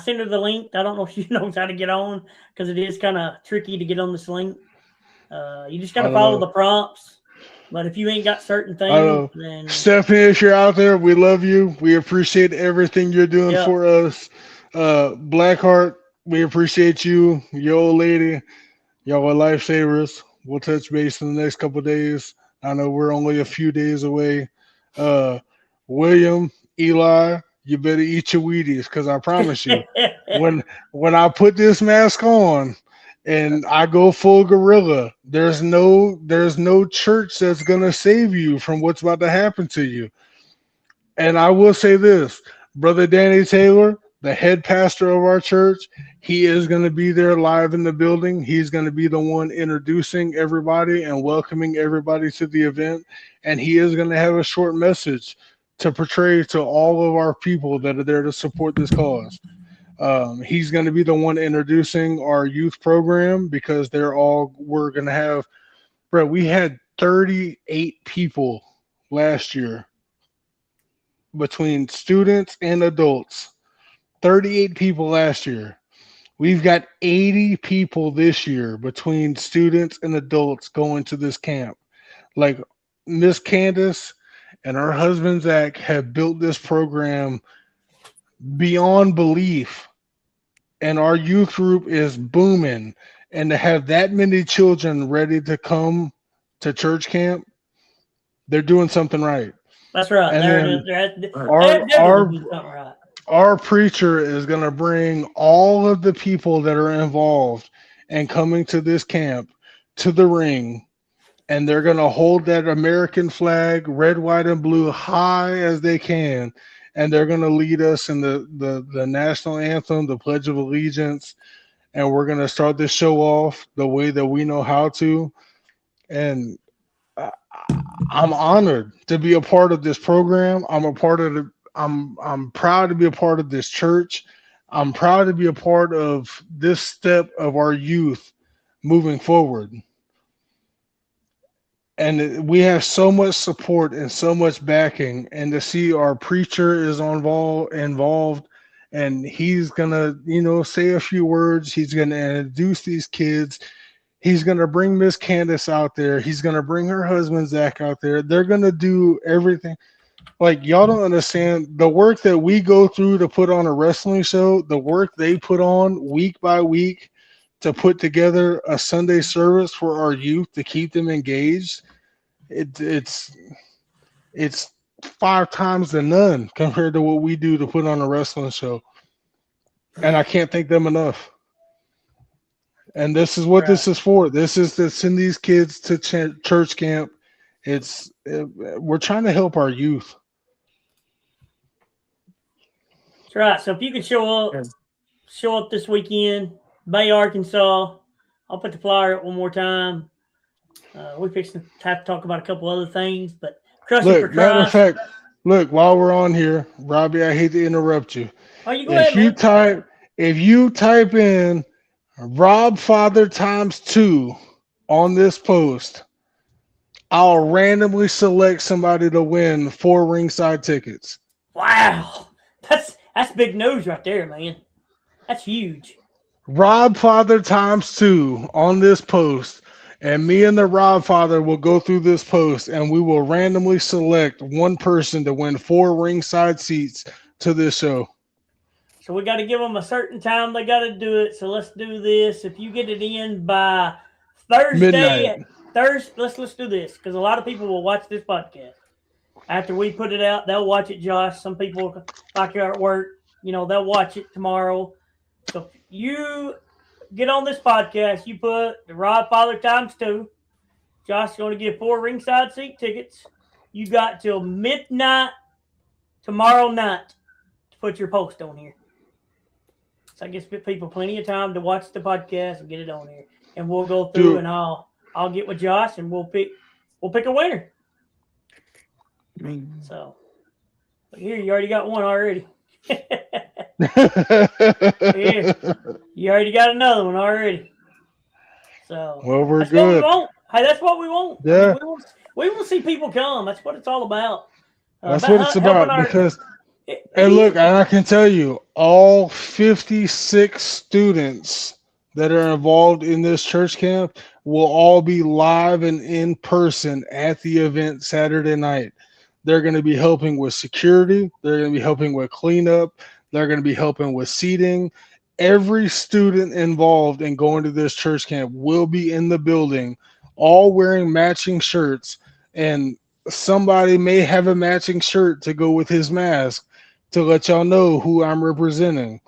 sent her the link. I don't know if she knows how to get on because it is kind of tricky to get on this link. You just got to follow the prompts. But if you ain't got certain things, then Stephanie, if you're out there, we love you. We appreciate everything you're doing for us. Blackheart, we appreciate you, your old lady. Y'all are lifesavers. We'll touch base in the next couple of days. I know we're only a few days away. William, Eli, you better eat your Wheaties because I promise you, when I put this mask on and I go full gorilla, there's no church that's gonna save you from what's about to happen to you. And I will say this, Brother Danny Taylor, the head pastor of our church, he is going to be there live in the building. He's going to be the one introducing everybody and welcoming everybody to the event. And he is going to have a short message to portray to all of our people that are there to support this cause. He's going to be the one introducing our youth program because we're going to have, bro, we had 38 people last year between students and adults. 38 people last year. We've got 80 people this year between students and adults going to this camp. Like Miss Candace and her husband Zach have built this program beyond belief. And our youth group is booming. And to have that many children ready to come to church camp, they're doing something right. That's right. And They're our doing something right. Our preacher is going to bring all of the people that are involved and coming to this camp to the ring and they're going to hold that American flag, red, white, and blue, high as they can. And they're going to lead us in the national anthem, the Pledge of Allegiance. And we're going to start this show off the way that we know how to. And I'm honored to be a part of this program. I'm proud to be a part of this church. I'm proud to be a part of this step of our youth moving forward. And we have so much support and so much backing, and to see our preacher is involved, and he's gonna, say a few words. He's gonna introduce these kids. He's gonna bring Miss Candace out there. He's gonna bring her husband Zach out there. They're gonna do everything. Like, y'all don't understand the work that we go through to put on a wrestling show, the work they put on week by week to put together a Sunday service for our youth to keep them engaged. It's 5 times the none compared to what we do to put on a wrestling show. And I can't thank them enough. And this is what this is for. This is to send these kids to church camp. We're trying to help our youth. That's right. So if you can show up this weekend, Bay, Arkansas. I'll put the flyer up one more time. We fixed to have to talk about a couple other things, but Crushing for Christ. Matter of fact, while we're on here, Robbie, I hate to interrupt you. Oh, you go ahead, man. If you type in Robfather ×2 on this post, I'll randomly select somebody to win 4 ringside tickets. Wow. That's big news right there, man. That's huge. Robfather ×2 on this post, and me and the Robfather will go through this post, and we will randomly select one person to win 4 ringside seats to this show. So we got to give them a certain time they got to do it. So let's do this. If you get it in by Thursday, let's do this, because a lot of people will watch this podcast. After we put it out, they'll watch it, Josh. Some people, like you're at work, they'll watch it tomorrow. So if you get on this podcast, you put the Robfather ×2. Josh is going to give 4 ringside seat tickets. You got till midnight tomorrow night to put your post on here. So I guess give people plenty of time to watch the podcast and get it on here. And we'll go through and I'll get with Josh and we'll pick a winner. So here, you already got one already. Here, you already got another one already. So we're that's good. What we want. Hey, that's what we want. Yeah. We want to see people come. That's what it's all about. That's what it's about. Look, I can tell you, all 56 students that are involved in this church camp will all be live and in person at the event Saturday night. They're going to be helping with security. They're going to be helping with cleanup. They're going to be helping with seating. Every student involved in going to this church camp will be in the building, all wearing matching shirts. And somebody may have a matching shirt to go with his mask to let y'all know who I'm representing.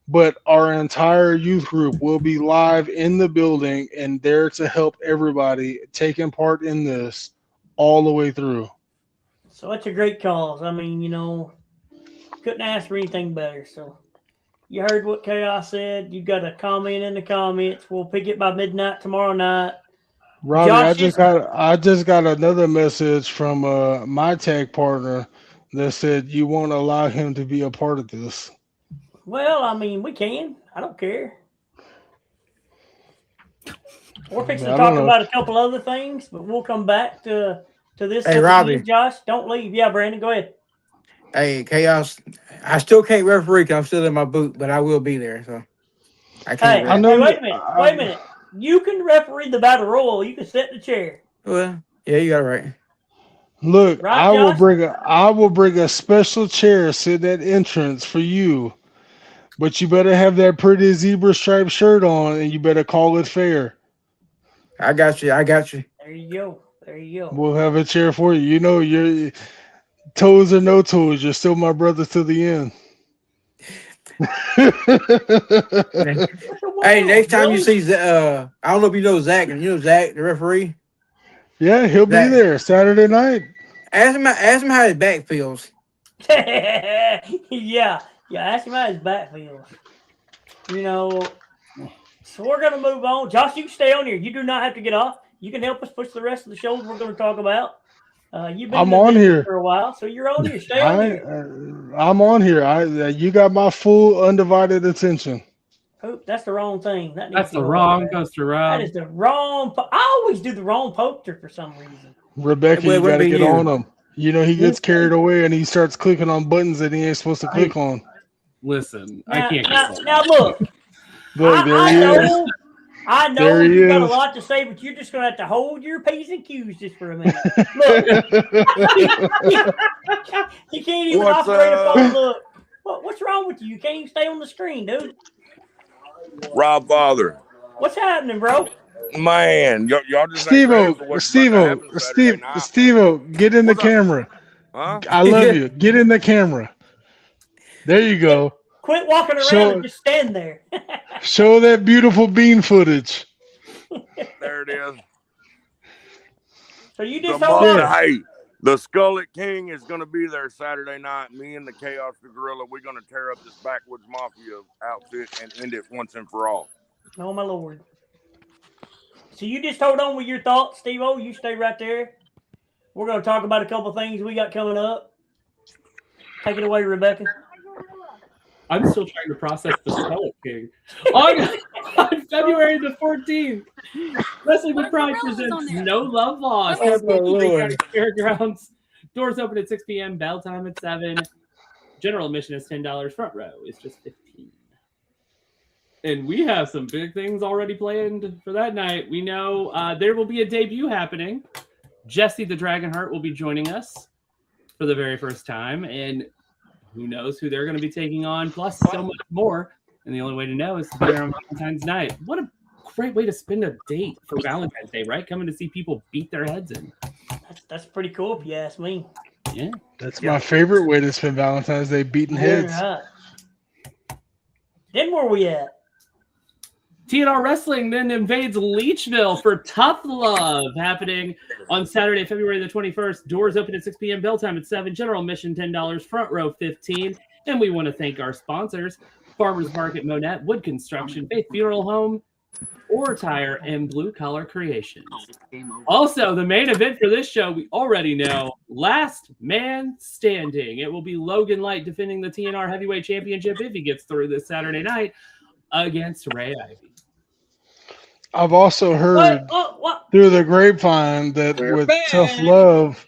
But our entire youth group will be live in the building and there to help everybody taking part in this all the way through. So it's a great cause. I mean, couldn't ask for anything better. So you heard what Chaos said. You got a comment in the comments. We'll pick it by midnight tomorrow night. Robbie, I just got another message from my tag partner that said you won't allow him to be a part of this. Well, I mean, we can. I don't care. We're fixing to talk about a couple other things, but we'll come back to this. Hey, Robbie. Josh, don't leave. Yeah, Brandon, go ahead. Hey, Chaos. I still can't referee because I'm still in my boot, but I will be there. So I can't. Wait a minute. You can referee the battle royal. You can sit in the chair. Well, yeah, you got it right. Look, right, I will bring a special chair sit at entrance for you. But you better have that pretty zebra striped shirt on, and you better call it fair. I got you. There you go. We'll have a chair for you. Your toes or no toes, you're still my brother to the end. Hey, next time you see I don't know if you know Zach, and Zach, the referee. Yeah, he'll be That- there Saturday night. Ask him how his back feels. yeah. Ask him how his back feels. You know, so we're going to move on. Josh, you can stay on here. You do not have to get off. You can help us push the rest of the shows we're going to talk about. You've been I'm in the on business here. for a while, so you're on here. Stay on here. I'm on here. You got my full undivided attention. Oh, that's the wrong thing. That needs That's to the go wrong away. poster, That Rob. is the wrong. I always do the wrong poster for some reason. Rebecca, Well, it you would got to be get you. on him. You know, he gets carried away and he starts clicking on buttons that he ain't supposed to click on. Listen, I Now, can't. now look. Look, there I he is. know. I know There he you got a is. lot to say, but you're just going to have to hold your P's and Q's just for a minute. Look, he can't even What's operate a up? phone. Look, what's wrong with you? You can't even stay on the screen, dude. Robfather. What's happening, bro? Man, y'all just ain't ready for what's about to happen Saturday night. Steve-O, get in the What's up? camera. Huh? I love you. Get in the camera. There you go. Quit walking around and just stand there. Show that beautiful bean footage. There it is. So you The just hold on. Hey, the Skullet King is going to be there Saturday night. Me and the Chaos the Gorilla, we're going to tear up this Backwoods Mafia outfit and end it once and for all. Oh, my Lord. So you just hold on with your thoughts, Steve-O. You stay right there. We're going to talk about a couple things we got coming up. Take it away, Rebecca. I'm still trying to process the Skullet King. On February the 14th, Wrestling with Pride presents No Love Lost at County Fairgrounds. Doors open at 6 p.m. Bell time at 7. General admission is $10. Front row is just $15. And we have some big things already planned for that night. We know there will be a debut happening. Jesse the Dragonheart will be joining us for the very first time. And who knows who they're going to be taking on, plus so much more. And the only way to know is to be there on Valentine's night. What a great way to spend a date for Valentine's Day, right? Coming to see people beat their heads in. That's pretty cool if you ask me. Yeah. That's my favorite way to spend Valentine's Day, beating heads. Right. Then where we at? TNR Wrestling then invades Leechville for Tough Love, happening on Saturday, February the 21st. Doors open at 6 p.m. Bell time at 7. General admission $10. Front row $15. And we want to thank our sponsors: Farmers Market Monette, Wood Construction, Faith Funeral Home, Ore Tire, and Blue Collar Creations. Also, the main event for this show, we already know, Last Man Standing. It will be Logan Light defending the TNR Heavyweight Championship if he gets through this Saturday night against Ray Ivy. I've also heard through the grapevine that with Tough Love,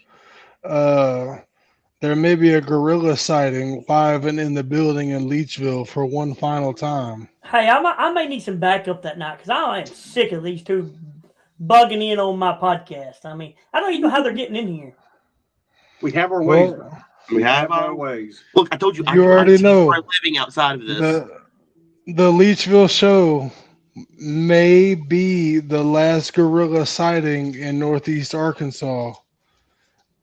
there may be a gorilla sighting live and in the building in Leechville for one final time. Hey, I may need some backup that night because I am sick of these two bugging in on my podcast. I mean, I don't even know how they're getting in here. We have our ways. We have our ways. Look, I told you. You already know. For a living outside of this. The Leechville show may be the last gorilla sighting in Northeast Arkansas.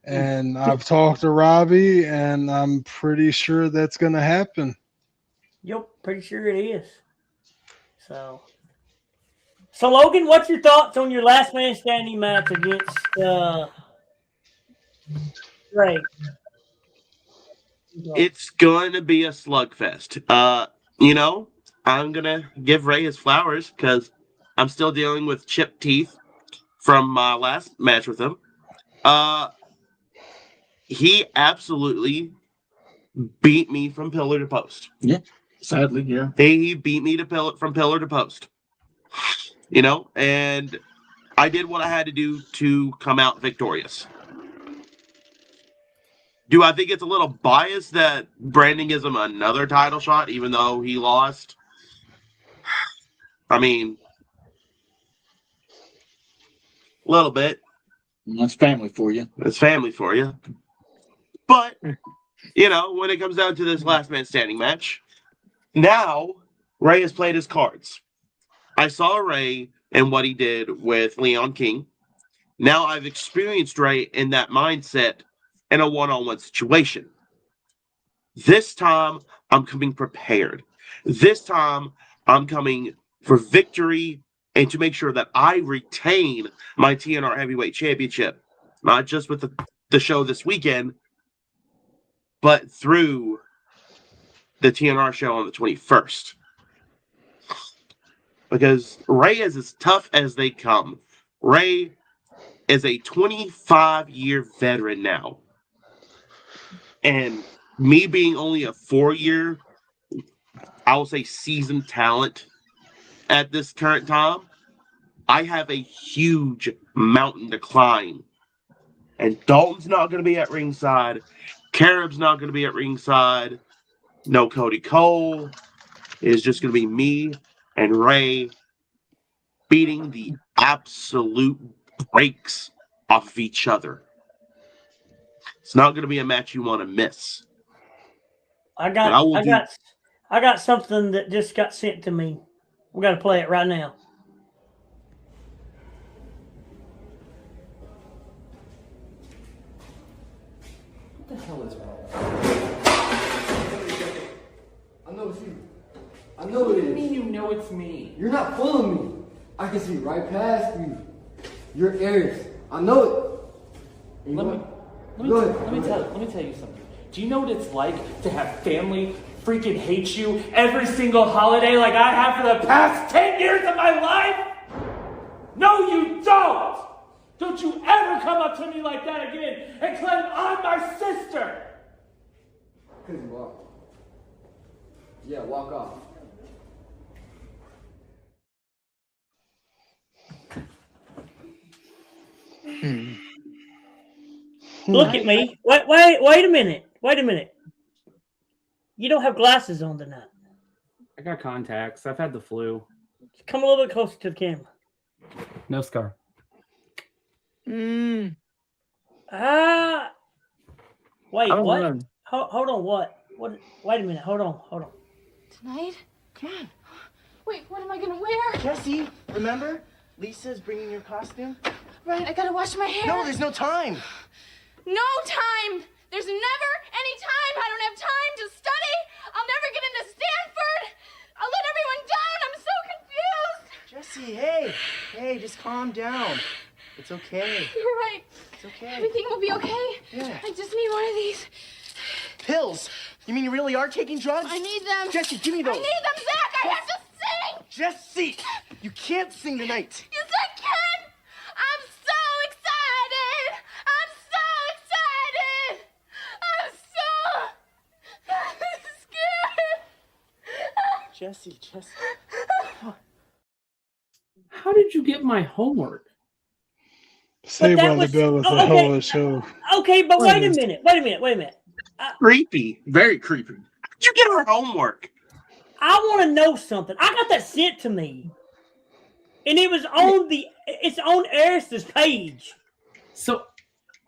And I've talked to Robbie, and I'm pretty sure that's going to happen. Yep, pretty sure it is. So Logan, what's your thoughts on your last man standing match against Ray? It's going to be a slugfest. I'm going to give Ray his flowers because I'm still dealing with chipped teeth from my last match with him. He absolutely beat me from pillar to post. Yeah, sadly, yeah. He beat me from pillar to post. And I did what I had to do to come out victorious. Do I think it's a little biased that Brandon gives him another title shot, even though he lost? I mean, a little bit. That's family for you. That's family for you. But, when it comes down to this last man standing match, now Ray has played his cards. I saw Ray and what he did with Leon King. Now I've experienced Ray in that mindset in a one-on-one situation. This time, I'm coming prepared. This time, I'm coming for victory and to make sure that I retain my TNR Heavyweight Championship, not just with the show this weekend, but through the TNR show on the 21st. Because Ray is as tough as they come. Ray is a 25-year veteran now. And me being only a 4-year, I will say seasoned talent at this current time, I have a huge mountain to climb. And Dalton's not going to be at ringside. Carib's not going to be at ringside. No Cody Cole. It's just going to be me and Ray beating the absolute brakes off of each other. It's not going to be a match you want to miss. I got something that just got sent to me. We got to play it right now. What the hell is wrong? I know it's you. I know it is. What do you mean you know it's me? You're not fooling me. I can see right past you. You're Aries. I know it. Let me tell you something. Do you know what it's like to have family freaking hate you every single holiday like I have for the past 10 years of my life? No, you don't! Don't you ever come up to me like that again and claim I'm my sister! Because you are. Yeah, walk off. Look at me. Wait a minute. Wait a minute. You don't have glasses on tonight. I got contacts. I've had the flu. Come a little bit closer to the camera. No scar. Wait, what? Hold on, what? Wait a minute. Hold on. Tonight? Come on. Wait, what am I gonna wear? Jesse, remember? Lisa's bringing your costume. Right, I gotta wash my hair. No, there's no time. No time! There's never any time! I don't have time to study! I'll never get into Stanford! I'll let everyone down! I'm so confused! Jesse, hey, just calm down. It's okay. You're right. It's okay. Everything will be okay. Yeah. I just need one of these. Pills? You mean you really are taking drugs? I need them. Jesse, give me those. I need them, Zach! I have to sing! Jesse, you can't sing tonight. Yes, I can! I'm so excited! I'm so scared! Jesse. How did you get my homework? Saved by the Bell is the whole of the show. Okay, but wait a minute. Creepy. Very creepy. How'd you get our homework? I want to know something. I got that sent to me. And it was on it's on Eris's page. So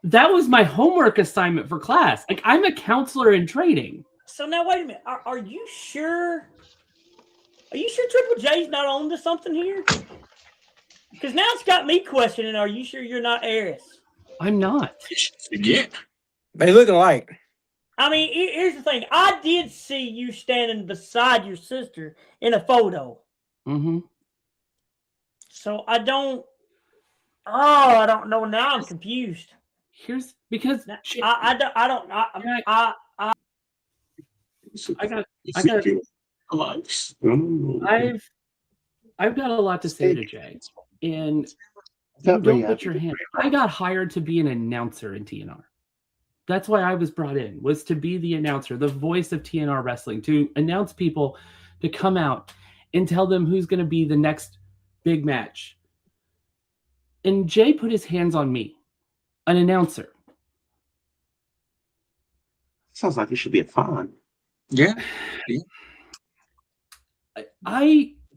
that was my homework assignment for class. Like, I'm a counselor in training. So now wait a minute. Are you sure? Are you sure Triple J's not on to something here? Because now it's got me questioning, are you sure you're not Eris? I'm not. Yeah. They look alike. I mean, here's the thing. I did see you standing beside your sister in a photo. Mm-hmm. So I don't know. Now I'm confused. Here's because I got I've got a lot to say to Jay, and don't put your hand. I got hired to be an announcer in TNR. That's why I was brought in, was to be the announcer, the voice of TNR wrestling, to announce people to come out and tell them who's going to be the next big match. And Jay put his hands on me, an announcer. Sounds like it should be a fun. Yeah.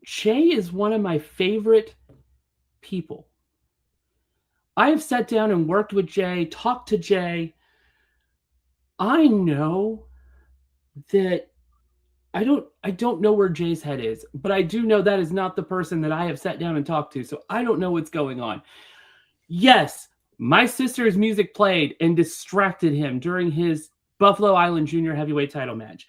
Jay is one of my favorite people. I have sat down and worked with Jay, talked to Jay. I know that I don't know where Jay's head is, but I do know that is not the person that I have sat down and talked to, so I don't know what's going on. Yes, my sister's music played and distracted him during his Buffalo Island Junior Heavyweight title match.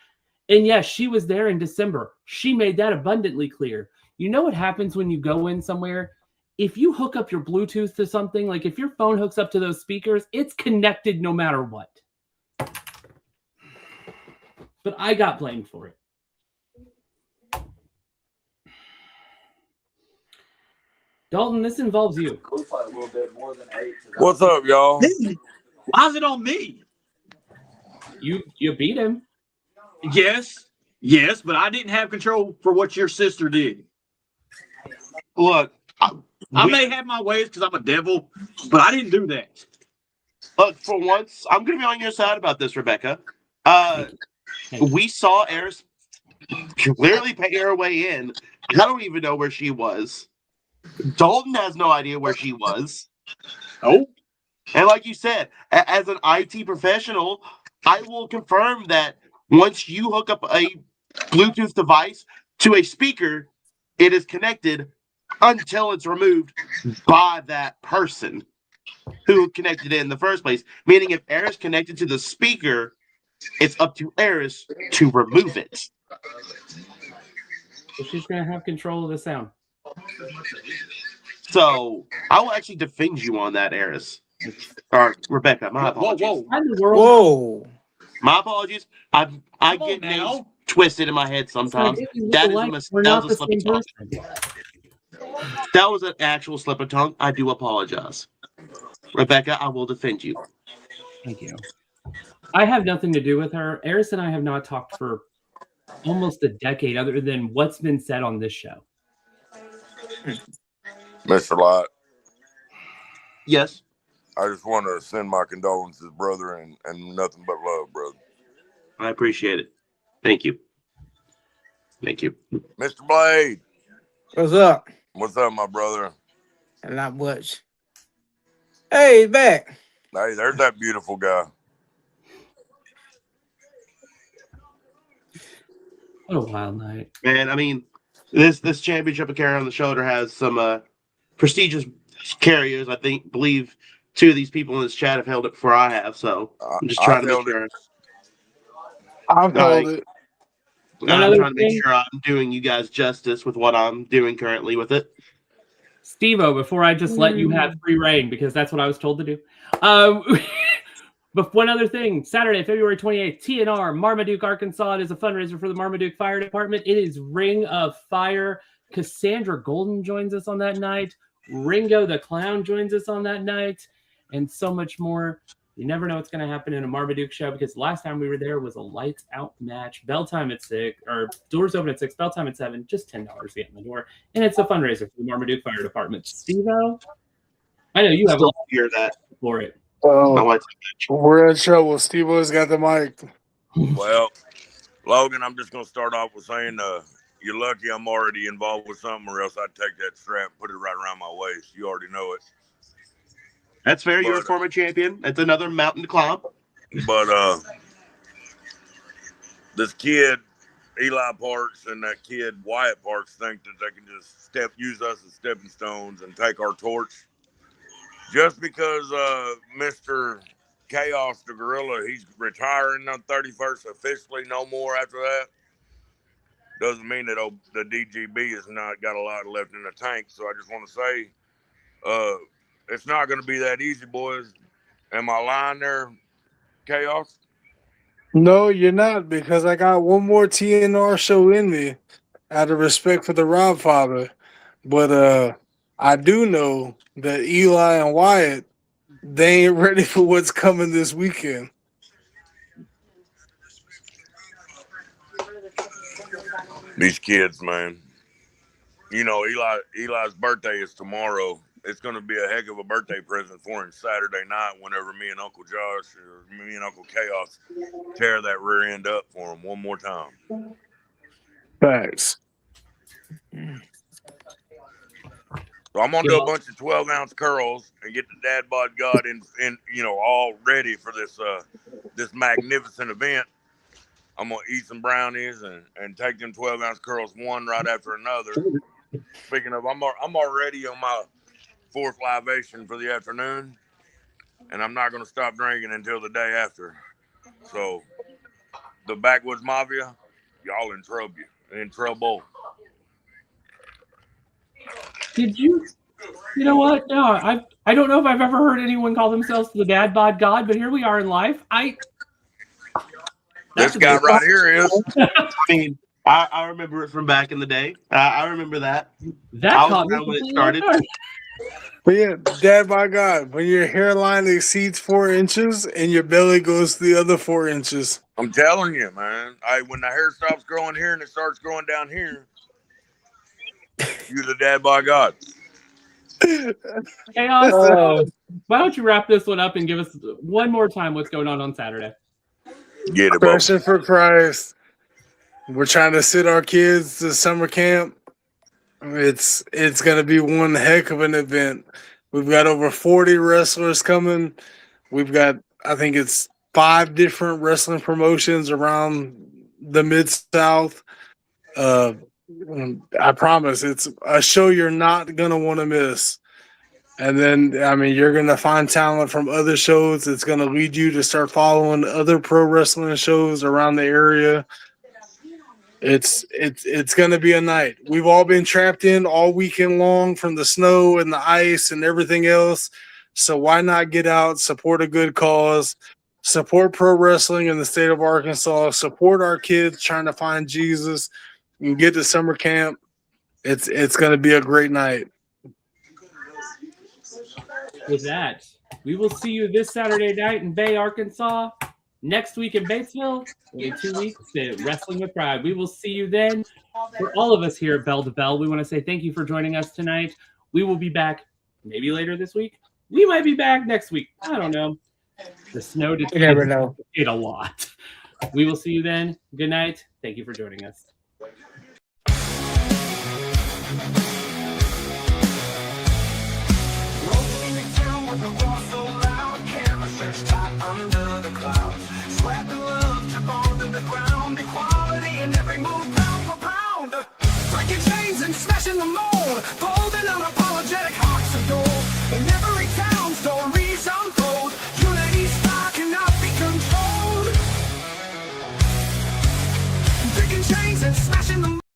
And yes, she was there in December. She made that abundantly clear. You know what happens when you go in somewhere? If you hook up your Bluetooth to something, like if your phone hooks up to those speakers, it's connected no matter what. But I got blamed for it. Dalton, this involves you. What's up, y'all? Why is it on me? You beat him. Yes, but I didn't have control for what your sister did. Look, I may have my ways because I'm a devil, but I didn't do that. Look, for once, I'm going to be on your side about this, Rebekah. We saw Eris clearly pay her way in. I don't even know where she was. Dalton has no idea where she was. Oh. And like you said, as an IT professional, I will confirm that once you hook up a Bluetooth device to a speaker, it is connected until it's removed by that person who connected it in the first place. Meaning if Eris connected to the speaker, it's up to Eris to remove it. So she's going to have control of the sound. So I will actually defend you on that, Eris. Or Rebekah, my apologies. Whoa. My apologies. I get names twisted in my head sometimes. That is a slip of tongue. That was an actual slip of tongue. I do apologize. Rebekah, I will defend you. Thank you. I have nothing to do with her. Eris and I have not talked for almost a decade other than what's been said on this show. Mr. Light. Yes. I just want to send my condolences, brother, and nothing but love, brother. I appreciate it. Thank you. Thank you. Mr. Blade. What's up? What's up, my brother? Not much. Hey, he's back. Hey, there's that beautiful guy. What a wild night. Man, I mean, this championship of carry on the shoulder has some prestigious carriers. I believe two of these people in this chat have held it before I have, so I'm just trying to make sure. I've held it. I'm trying to make sure I'm doing you guys justice with what I'm doing currently with it. Steve-O, before I just let you have free reign, because that's what I was told to do. But one other thing, Saturday, February 28th, TNR, Marmaduke, Arkansas. It is a fundraiser for the Marmaduke Fire Department. It is Ring of Fire. Cassandra Golden joins us on that night. Ringo the Clown joins us on that night. And so much more. You never know what's going to happen in a Marmaduke show, because the last time we were there was a lights out match. Bell time at 6, or doors open at 6, bell time at 7, just $10 to get in the door. And it's a fundraiser for the Marmaduke Fire Department. Steve-O, I know you have a lot to hear that for it. We're in trouble. Steve-O's got the mic. Well, Logan, I'm just going to start off with saying you're lucky I'm already involved with something, or else I'd take that strap and put it right around my waist. You already know it. That's fair. You're a former champion. That's another mountain to climb. But this kid, Eli Parks, and that kid, Wyatt Parks, think that they can just use us as stepping stones and take our torch. Just because Mr. Chaos the Gorilla, he's retiring on 31st officially, no more after that, doesn't mean that the DGB has not got a lot left in the tank. So I just want to say it's not going to be that easy, boys. Am I lying there, Chaos? No, you're not, because I got one more TNR show in me out of respect for the Robfather. But I do know that Eli and Wyatt, they ain't ready for what's coming this weekend. These kids, man. You know, Eli's birthday is tomorrow. It's going to be a heck of a birthday present for him Saturday night whenever me and Uncle Josh or me and Uncle Chaos tear that rear end up for him one more time. Thanks. So I'm going to do a bunch of 12-ounce curls and get the Dad Bod God in all ready for this magnificent event. I'm going to eat some brownies and take them 12-ounce curls one right after another. Speaking of, I'm already on my 4th libation for the afternoon, and I'm not going to stop drinking until the day after. So, the Backwoods Mafia, y'all in trouble. Did you? You know what? No, I don't know if I've ever heard anyone call themselves the dad bod god, but here we are in life. This guy right here is. I mean, I remember it from back in the day. I remember that. I was around when it started. But yeah, Dad, by God, when your hairline exceeds 4 inches and your belly goes the other 4 inches. I'm telling you, man. When the hair stops growing here and it starts growing down here, you're the dad by God. Hey, Austin, why don't you wrap this one up and give us one more time what's going on Saturday? Get it, Passion for Christ. We're trying to sit our kids to summer camp. It's going to be one heck of an event. We've got over 40 wrestlers coming. We've got, I think it's 5 different wrestling promotions around the Mid-South. I promise it's a show you're not going to want to miss. And then, I mean, you're going to find talent from other shows. It's going to lead you to start following other pro wrestling shows around the area. It's going to be a night. We've all been trapped in all weekend long from the snow and the ice and everything else. So why not get out, support a good cause, support pro wrestling in the state of Arkansas, support our kids trying to find Jesus, and get to summer camp. It's going to be a great night. With that, we will see you this Saturday night in Bay, Arkansas. Next week in Batesville, only 2 weeks at Wrestling with Pride. We will see you then. For all of us here at Bell to Bell, we want to say thank you for joining us tonight. We will be back maybe later this week. We might be back next week. I don't know. The snow did never know. It a lot. We will see you then. Good night. Thank you for joining us. Under the clouds, sweat the love to bond in the ground, equality in every move, pound for pound, breaking chains and smashing the mold, bold and unapologetic hearts of gold, in every town stories unfold, unity spark cannot be controlled, breaking chains and smashing the